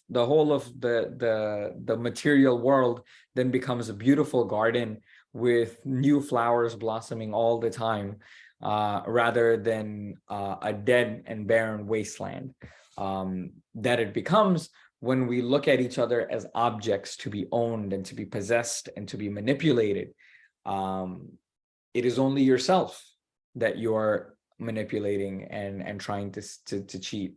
the material world then becomes a beautiful garden with new flowers blossoming all the time, rather than a dead and barren wasteland that it becomes when we look at each other as objects to be owned and to be possessed and to be manipulated. It is only yourself that you are manipulating and trying to cheat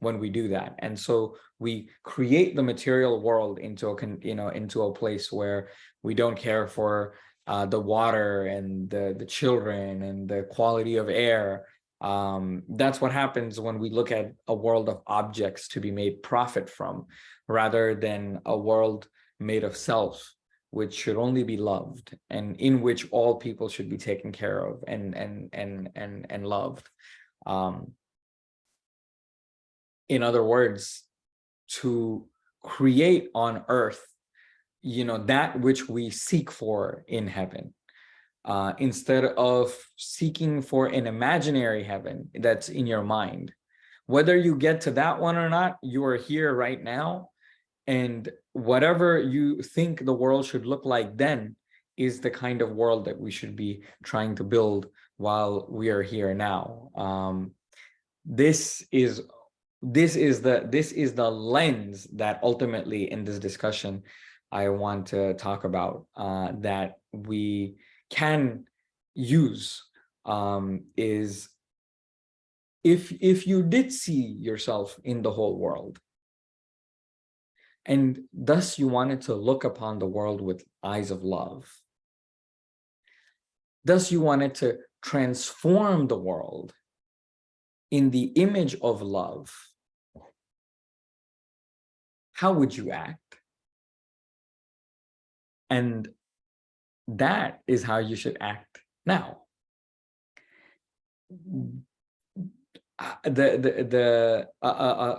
when we do that. And so we create the material world into a place where we don't care for the water and the children and the quality of air. That's what happens when we look at a world of objects to be made profit from, rather than a world made of self, which should only be loved, and in which all people should be taken care of and loved. In other words, to create on earth, that which we seek for in heaven, instead of seeking for an imaginary heaven that's in your mind. Whether you get to that one or not, you are here right now. And whatever you think the world should look like then is the kind of world that we should be trying to build while we are here now. This is the lens that ultimately in this discussion I want to talk about, that we can use, is if you did see yourself in the whole world, and thus you wanted to look upon the world with eyes of love, thus you wanted to transform the world in the image of love, how would you act? And that is how you should act now. A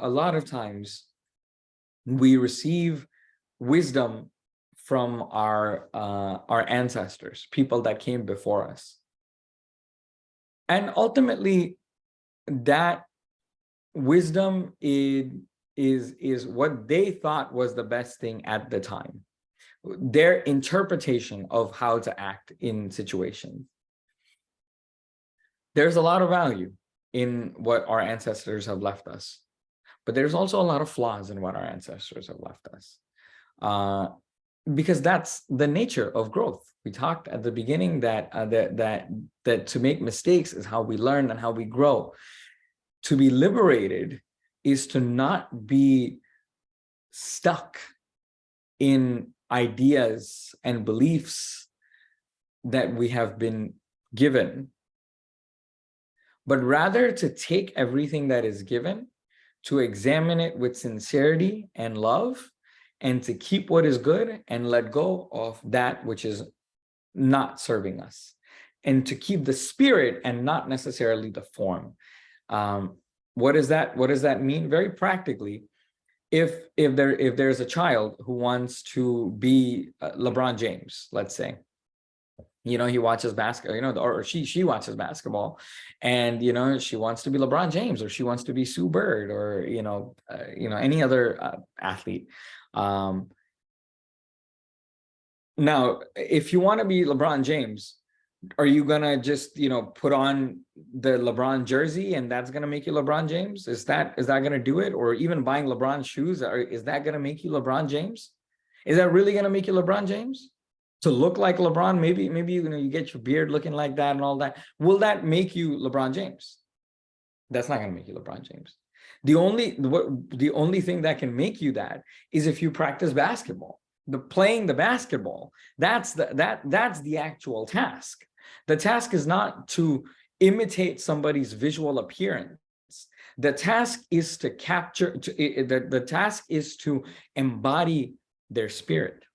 lot of times we receive wisdom from our ancestors, people that came before us. And ultimately, that wisdom is what they thought was the best thing at the time. Their interpretation of how to act in situations. There's a lot of value in what our ancestors have left us, but there's also a lot of flaws in what our ancestors have left us. Because that's the nature of growth. We talked at the beginning that to make mistakes is how we learn and how we grow. To be liberated is to not be stuck in ideas and beliefs that we have been given, but rather to take everything that is given, to examine it with sincerity and love, and to keep what is good and let go of that which is not serving us, and to keep the spirit and not necessarily the form. What does that mean? Very practically, if there's a child who wants to be LeBron James, let's say, he watches basketball, or she watches basketball, and she wants to be LeBron James, or she wants to be Sue Bird, or any other athlete. Now, if you want to be LeBron James, are you gonna just put on the LeBron jersey and that's gonna make you LeBron James? Is that gonna do it? Or even buying LeBron shoes, is that gonna make you LeBron James? Is that really gonna make you LeBron James? To look like LeBron, maybe you get your beard looking like that and all that. Will that make you LeBron James? That's not gonna make you LeBron James. The only thing that can make you that is if you practice basketball. Playing the basketball, that's the actual task. The task is not to imitate somebody's visual appearance. The task is to capture, the task is to embody their spirit.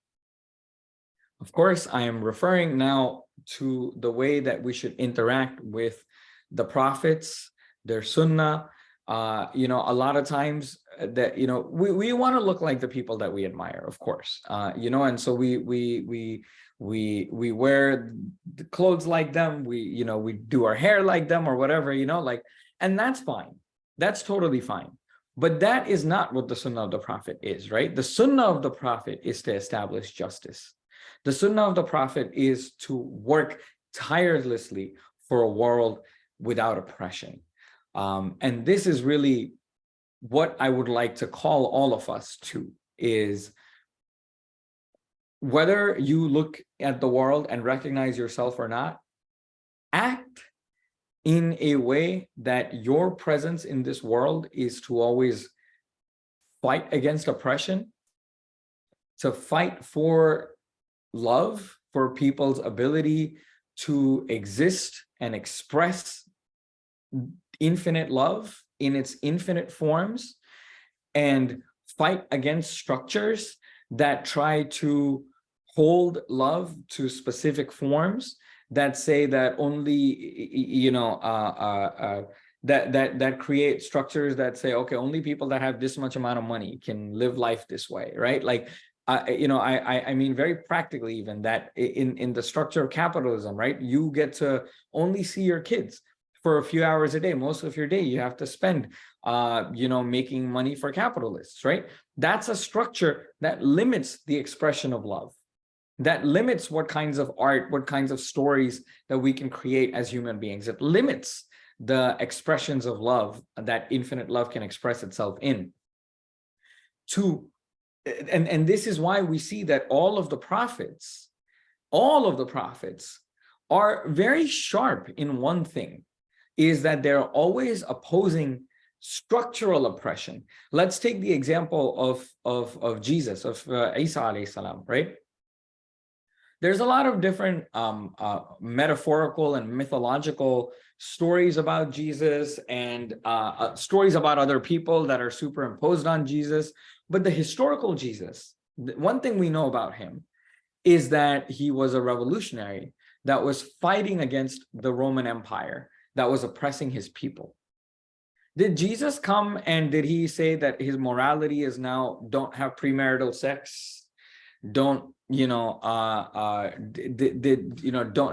Of course, I am referring now to the way that we should interact with the prophets, their sunnah. A lot of times that, we want to look like the people that we admire, of course, and so we wear the clothes like them, we do our hair like them or whatever, and that's fine. That's totally fine. But that is not what the sunnah of the prophet is, right? The sunnah of the prophet is to establish justice. The sunnah of the prophet is to work tirelessly for a world without oppression. And this is really what I would like to call all of us to, is whether you look at the world and recognize yourself or not, act in a way that your presence in this world is to always fight against oppression, to fight for love, for people's ability to exist and express infinite love in its infinite forms, and fight against structures that try to hold love to specific forms, that say that only, that create structures that say, okay, only people that have this much amount of money can live life this way, right? Like, I mean, very practically, even that in the structure of capitalism, right? You get to only see your kids for a few hours a day. Most of your day you have to spend, making money for capitalists, right? That's a structure that limits the expression of love, that limits what kinds of art, what kinds of stories that we can create as human beings. It limits the expressions of love that infinite love can express itself in. And this is why we see that all of the prophets are very sharp in one thing, is that they're always opposing structural oppression. Let's take the example of Jesus, of Isa alayhi salam, right? There's a lot of different metaphorical and mythological stories about Jesus, and stories about other people that are superimposed on Jesus. But the historical Jesus, one thing we know about him is that he was a revolutionary that was fighting against the Roman Empire that was oppressing his people. Did Jesus come and did he say that his morality is now don't have premarital sex, don't don't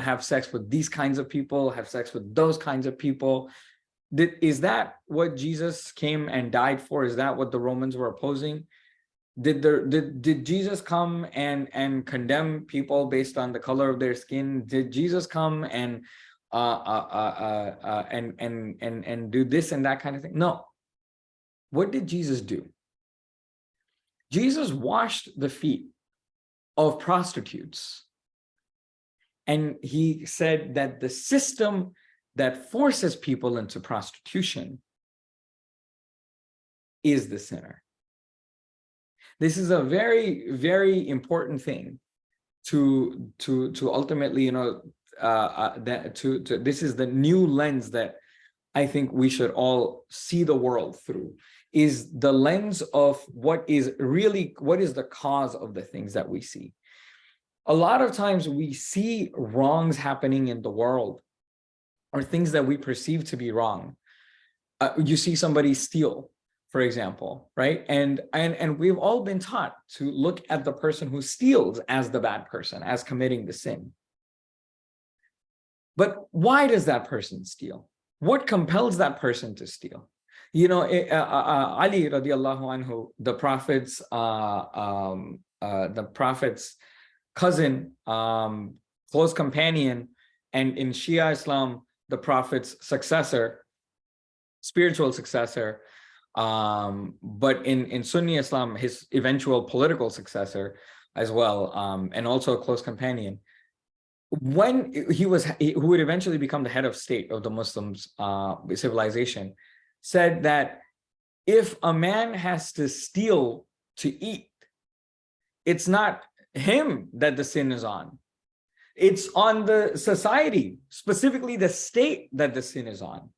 have sex with these kinds of people, have sex with those kinds of people. Is that what Jesus came and died for? Is that what the Romans were opposing? Did Jesus come and condemn people based on the color of their skin? Did Jesus come and do this and that kind of thing? No. What did Jesus do? Jesus washed the feet of prostitutes. And he said that the system that forces people into prostitution is the sinner. This is a very, very important thing to ultimately, this is the new lens that I think we should all see the world through, is the lens of what is the cause of the things that we see. A lot of times we see wrongs happening in the world, or things that we perceive to be wrong. You see somebody steal, for example, right? And we've all been taught to look at the person who steals as the bad person, as committing the sin. But why does that person steal? What compels that person to steal? Ali radiallahu anhu, the Prophet's cousin, close companion, and in Shia Islam, the Prophet's successor, spiritual successor, but in Sunni Islam, his eventual political successor as well, and also a close companion. When who would eventually become the head of state of the Muslims civilization, said that if a man has to steal to eat, it's not him that the sin is on. It's on the society, specifically the state, that the sin is on.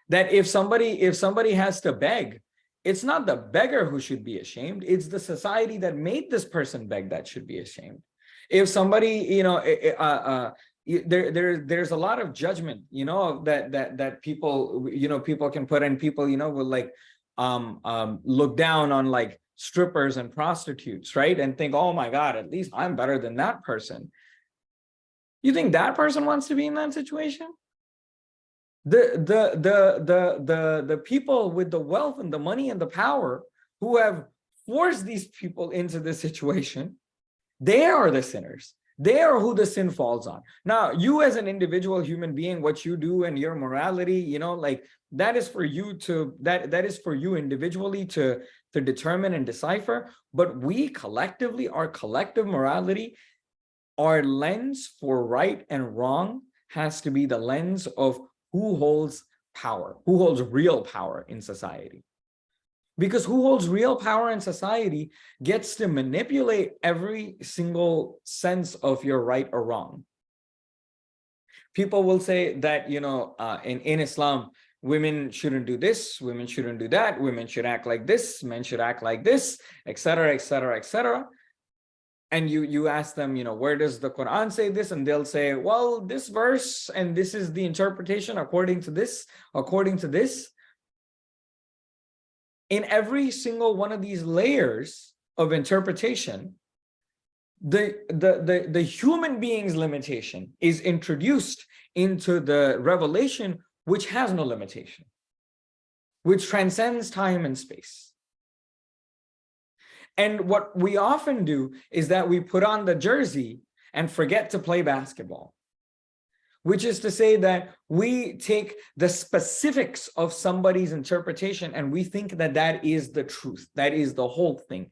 That if somebody has to beg, it's not the beggar who should be ashamed, it's the society that made this person beg that should be ashamed. If somebody, there's a lot of judgment, that people, people can put in, people, will like look down on like strippers and prostitutes, right? And think, oh my God, at least I'm better than that person. You think that person wants to be in that situation? The people with the wealth and the money and the power who have forced these people into this situation, they are the sinners. They are who the sin falls on. Now, you as an individual human being, what you do and your morality, that is for you to, that is for you individually to determine and decipher. But we collectively, our collective morality, our lens for right and wrong has to be the lens of who holds power, who holds real power in society. Because who holds real power in society gets to manipulate every single sense of your right or wrong. People will say that, in Islam, women shouldn't do this, women shouldn't do that, women should act like this, men should act like this, etc., etc., etc. And you ask them, where does the Quran say this? And they'll say, well, this verse, and this is the interpretation according to this, according to this. In every single one of these layers of interpretation, the human being's limitation is introduced into the revelation, which has no limitation, which transcends time and space. And what we often do is that we put on the jersey and forget to play basketball, which is to say that we take the specifics of somebody's interpretation and we think that that is the truth, that is the whole thing.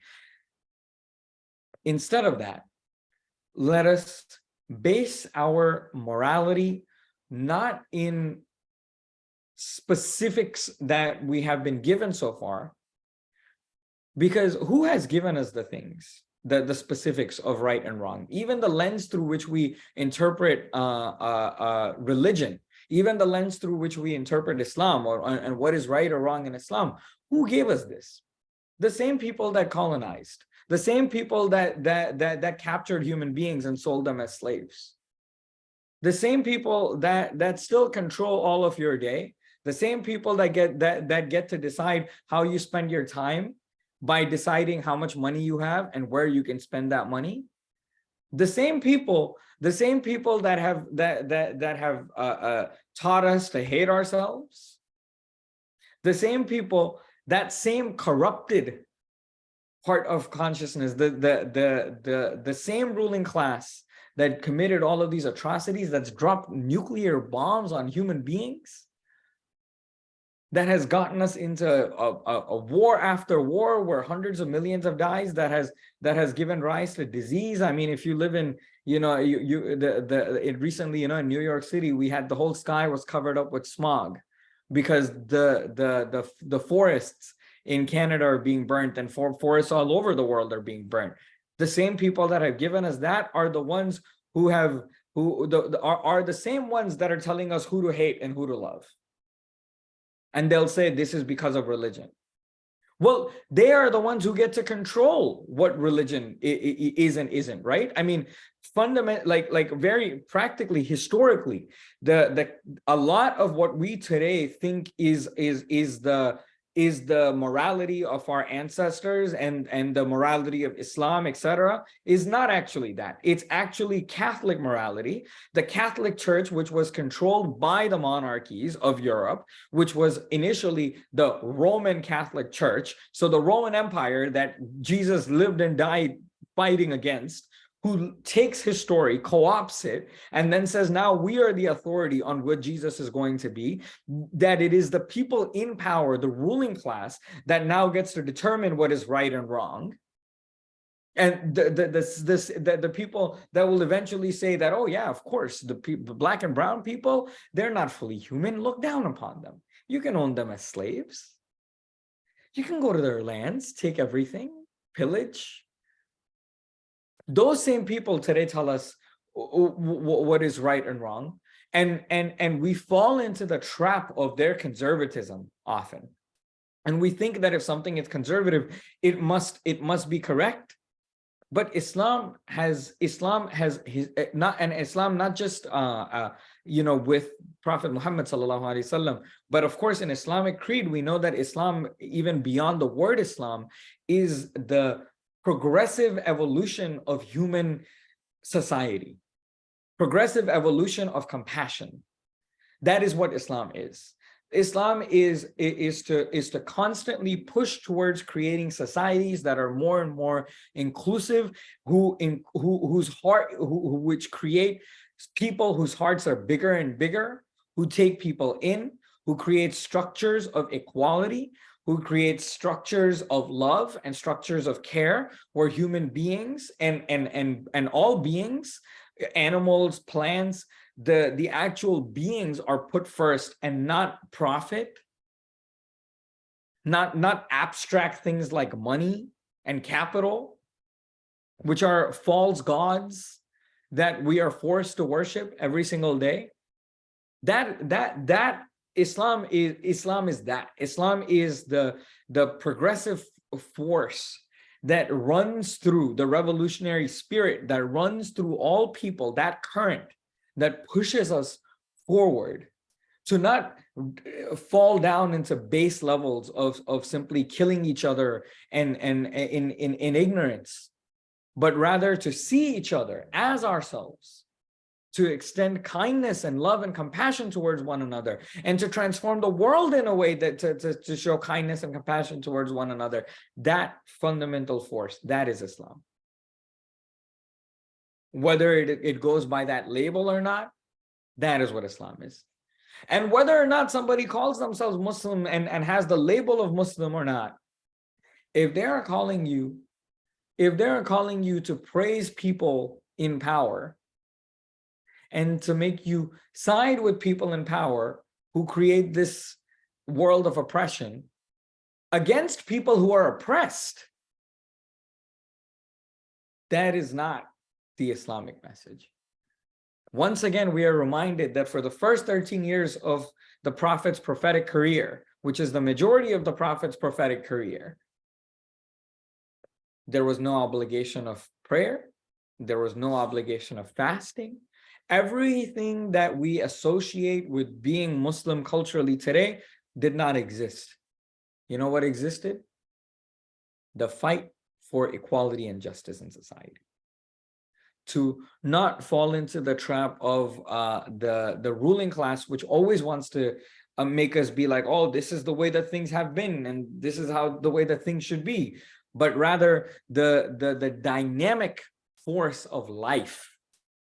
Instead of that, let us base our morality not in specifics that we have been given so far, because who has given us the things, the specifics of right and wrong? Even the lens through which we interpret religion, even the lens through which we interpret Islam and what is right or wrong in Islam, who gave us this? The same people that colonized, the same people that captured human beings and sold them as slaves, the same people that still control all of your day, the same people that get to decide how you spend your time, by deciding how much money you have and where you can spend that money. The same people that have taught us to hate ourselves, the same people, that same corrupted part of consciousness, the same ruling class that committed all of these atrocities, that's dropped nuclear bombs on human beings, that has gotten us into a war after war where hundreds of millions have died, that has given rise to disease. I mean, if you live in, recently, in New York City, we had the whole sky was covered up with smog because the forests in Canada are being burnt, and forests all over the world are being burnt. The same people that have given us that are the ones are the same ones that are telling us who to hate and who to love. And they'll say this is because of religion. Well, they are the ones who get to control what religion is and isn't, right? I mean, like very practically, historically, a lot of what we today think is the morality of our ancestors and the morality of Islam, etc., is not actually that. It's actually Catholic morality. The Catholic Church, which was controlled by the monarchies of Europe, which was initially the Roman Catholic Church, so the Roman Empire that Jesus lived and died fighting against, who takes his story, co-opts it, and then says, now we are the authority on what Jesus is going to be, that it is the people in power, the ruling class, that now gets to determine what is right and wrong. And the people that will eventually say that, oh yeah, of course, the black and brown people, they're not fully human, look down upon them. You can own them as slaves. You can go to their lands, take everything, pillage. Those same people today tell us what is right and wrong, and we fall into the trap of their conservatism often, and we think that if something is conservative, it must be correct. But Islam not just with Prophet Muhammad sallallahu alaihi wasallam, but of course in Islamic creed we know that Islam, even beyond the word Islam, is the progressive evolution of human society, progressive evolution of compassion. That is what Islam is. Islam is to constantly push towards creating societies that are more and more inclusive, which create people whose hearts are bigger and bigger, who take people in, who create structures of equality, who creates structures of love and structures of care, where human beings and all beings, animals, plants, the actual beings are put first, and not profit, not abstract things like money and capital, which are false gods that we are forced to worship every single day. Islam is that. Islam is the progressive force that runs through, the revolutionary spirit that runs through all people, that current that pushes us forward to not fall down into base levels of simply killing each other and in ignorance, but rather to see each other as ourselves, to extend kindness and love and compassion towards one another, and to transform the world in a way that to show kindness and compassion towards one another. That fundamental force, that is Islam. Whether it goes by that label or not, that is what Islam is. And whether or not somebody calls themselves Muslim and has the label of Muslim or not, if they are calling you to praise people in power, and to make you side with people in power who create this world of oppression against people who are oppressed, that is not the Islamic message. Once again, we are reminded that for the first 13 years of the Prophet's prophetic career, which is the majority of the Prophet's prophetic career, there was no obligation of prayer. There was no obligation of fasting. Everything that we associate with being Muslim culturally today did not exist. You know what existed? the fight for equality and justice in society. To not fall into the trap of the ruling class, which always wants to make us be like, oh, this is the way that things have been, and this is how the way that things should be. But rather the dynamic force of life,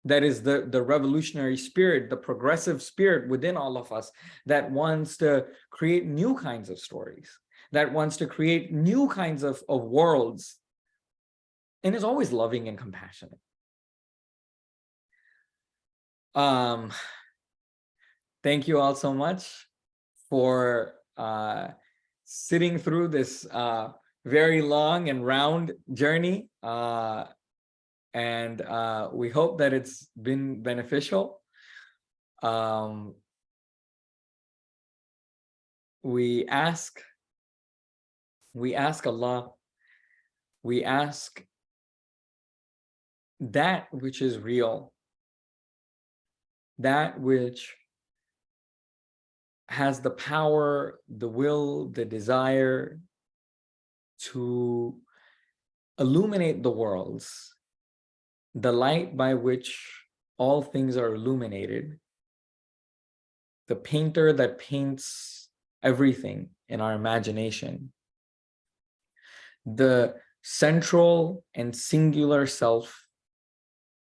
that is the revolutionary spirit, the progressive spirit within all of us, that wants to create new kinds of stories, that wants to create new kinds of worlds, and is always loving and compassionate. Thank you all so much for sitting through this very long and round journey. And we hope that it's been beneficial. We ask Allah, we ask that which is real, that which has the power, the will, the desire to illuminate the worlds, the light by which all things are illuminated, the painter that paints everything in our imagination, the central and singular self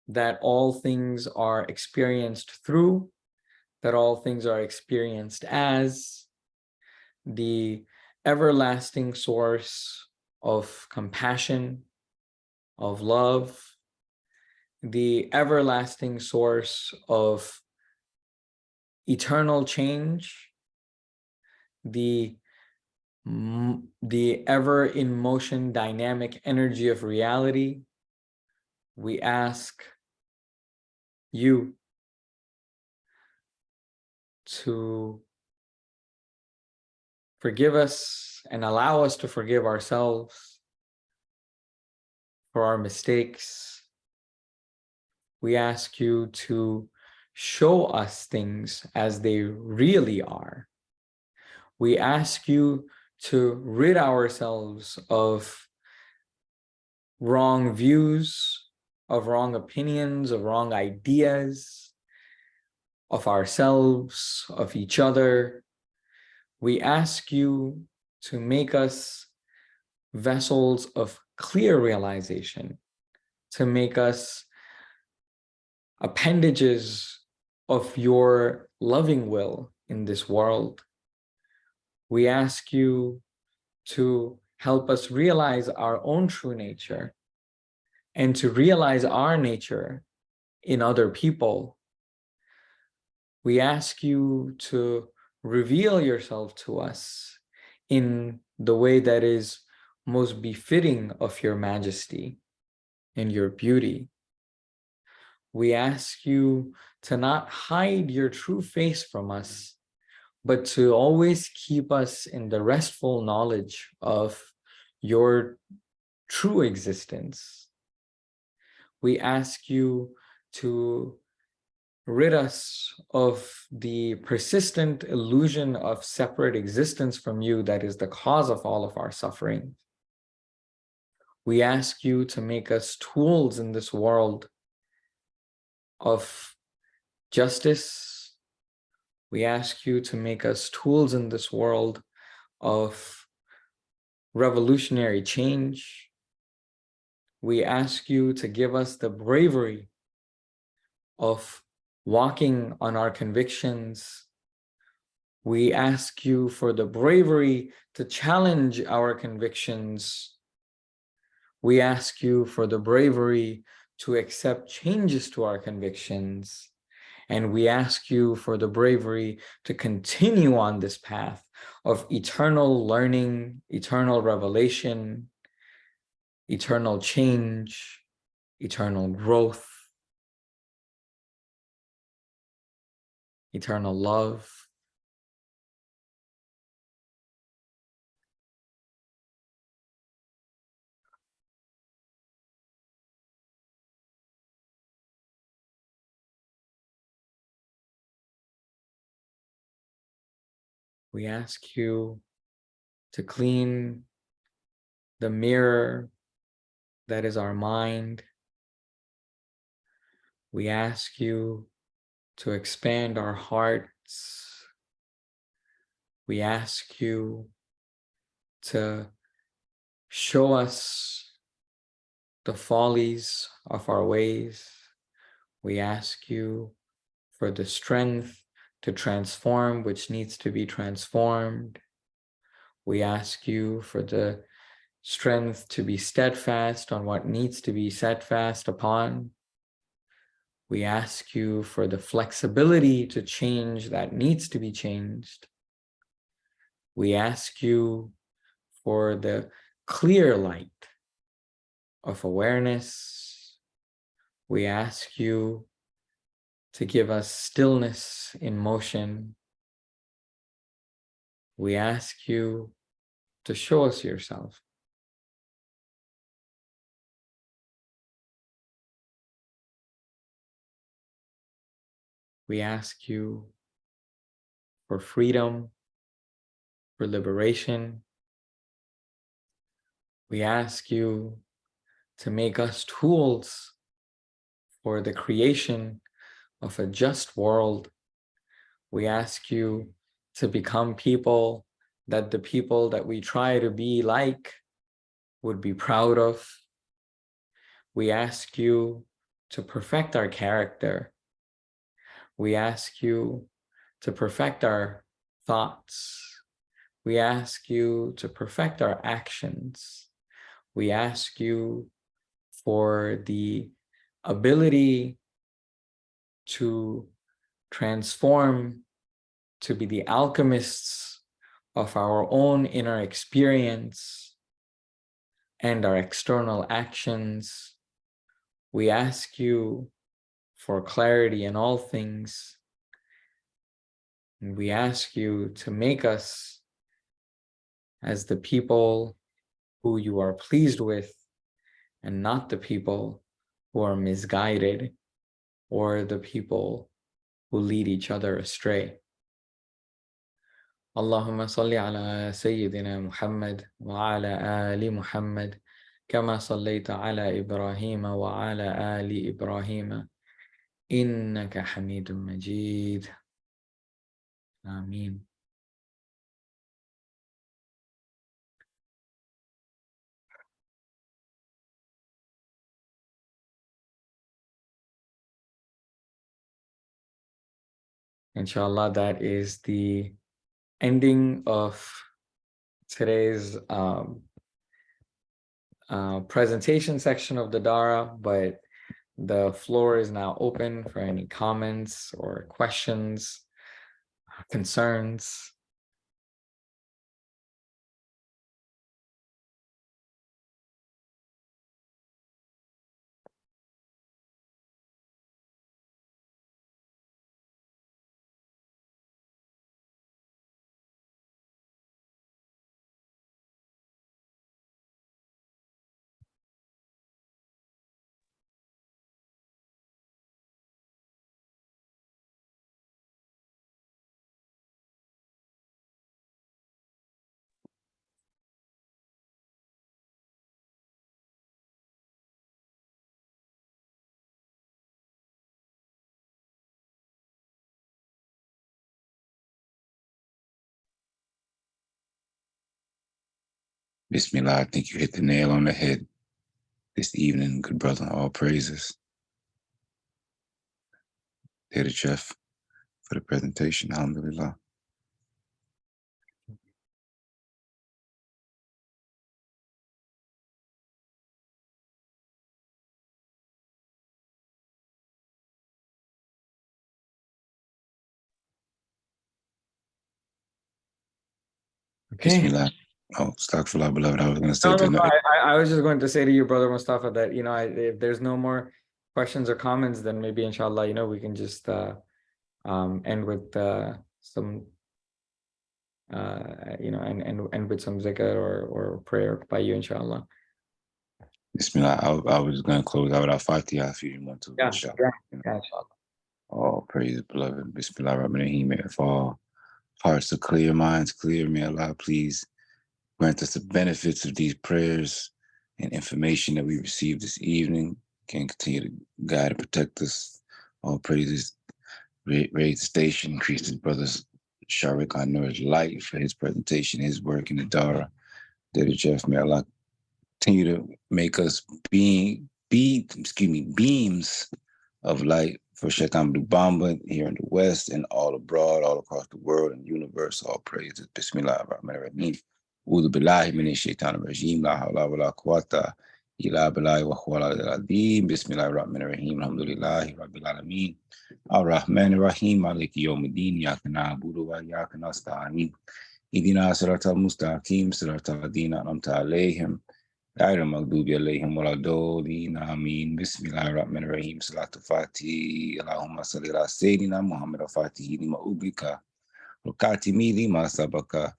that all things are experienced through, that all things are experienced as, the everlasting source of compassion, of love, the everlasting source of eternal change, the ever in motion dynamic energy of reality. We ask you to forgive us and allow us to forgive ourselves for our mistakes. We ask you to show us things as they really are. We ask you to rid ourselves of wrong views, of wrong opinions, of wrong ideas, of ourselves, of each other. We ask you to make us vessels of clear realization, to make us appendages of your loving will in this world. We ask you to help us realize our own true nature and to realize our nature in other people. We ask you to reveal yourself to us in the way that is most befitting of your majesty and your beauty. We ask you to not hide your true face from us, but to always keep us in the restful knowledge of your true existence. We ask you to rid us of the persistent illusion of separate existence from you that is the cause of all of our suffering. We ask you to make us tools in this world of justice. We ask you to make us tools in this world of revolutionary change. We ask you to give us the bravery of walking on our convictions. We ask you for the bravery to challenge our convictions. We ask you for the bravery to accept changes to our convictions. And we ask you for the bravery to continue on this path of eternal learning, eternal revelation, eternal change, eternal growth, eternal love. We ask you to clean the mirror that is our mind. We ask you to expand our hearts. We ask you to show us the follies of our ways. We ask you for the strength to transform which needs to be transformed. We ask you for the strength to be steadfast on what needs to be steadfast upon. We ask you for the flexibility to change that needs to be changed. We ask you for the clear light of awareness. We ask you to give us stillness in motion. We ask you to show us yourself. We ask you for freedom, for liberation. We ask you to make us tools for the creation of a just world. We ask you to become people that the people that we try to be like would be proud of. We ask you to perfect our character. We ask you to perfect our thoughts. We ask you to perfect our actions. We ask you for the ability to transform, to be the alchemists of our own inner experience and our external actions. We ask you for clarity in all things. And we ask you to make us as the people who you are pleased with and not the people who are misguided or the people who lead each other astray. Allahumma salli ala Sayyidina Muhammad wa ala ali Muhammad kama sallaita ala Ibrahim wa ala ali Ibrahim innaka Hamidun Majid. Ameen. Inshallah, that is the ending of today's presentation section of the Dara, but the floor is now open for any comments or questions, concerns. Bismillah, I think you hit the nail on the head this evening, good brother. All praises. Derijef for the presentation. Alhamdulillah. Okay. Bismillah. Oh, astaghfirullah, beloved. I was going to say No, I was just going to say to you, Brother Mustafa, that, if there's no more questions or comments, then maybe inshallah, we can just end with some, end with some zikr or prayer by you, inshallah. Bismillah. I was going to close out our Fatiha if you didn't want to. Yeah, Inshallah. inshallah. All praise, beloved. Bismillah, Rahman Rahim. If all hearts are clear, minds clear, may Allah please Grant us the benefits of these prayers and information that we received this evening. Can continue to guide and protect us. All praises. Raise the station, increase his brother's Shariq an-Nur's light for his presentation, his work in the Darrah. Derijef, may Allah continue to make us beams of light for Sheikh Amadou Bamba here in the West and all abroad, all across the world and universe. All praises. Bismillah ar-Rahman ar-Rahim. Udu billahi minash shaitanir rajim. La hawla wa la quwwata illa billahi wa huwal al-azim. Bismillah ar-Rahman ar-Rahim. Alhamdulillahi rabbil alameen. Ar-Rahman ar-Rahim. Maliki yawmiddin. Iyyaka na'budu wa iyyaka nasta'in. Ihdina siratal mustaqim. Siratal ladina an'amta alayhim. غير المغضوب عليهم ولا الضالين آمين. بسم الله الرحمن الرحيم. صلاة الفاتحة. اللهم صل على سيدنا محمد الفاتح لما أغلق والكاتم لما سبق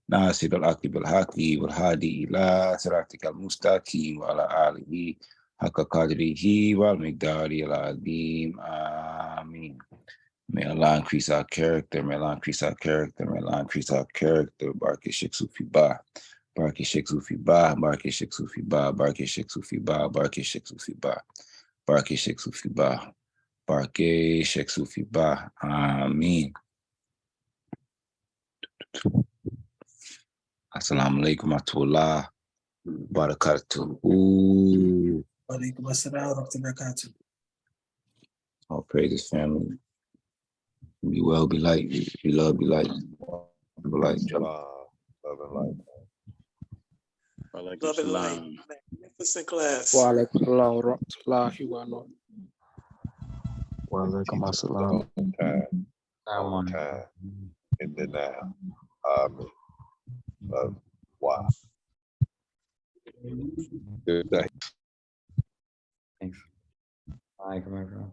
ناصر الحق بالحق والهادي إلى صراطك المستقيم وعلى آله حق قدره والمقدار العظيم. آمين. May Allah increase our character. May Allah increase our character. May Allah increase our character. Barak Sheikh Sufi Ba. Barak Sheikh Sufi Ba. Barak Sheikh Sufi Ba. Barak Sheikh Sufi Ba. Barak Sheikh Sufi Ba. Barak Sheikh Sufi Ba. Barak Sheikh Sufi Ba. Ameen. Assalamu alaikum wa rahmatullah wa barakatuh. Wa alaikum assalam wa barakatuh. All praises, family. Be well, be light. Be love, be light. Be light. Love and light. Love and light. Magnificent class. Wa alaikum assalam wa rahmatullahi wa barakatuh. Wa alaikum assalam. All time. In the now. Wow. Good day. Thanks. Bye, everyone.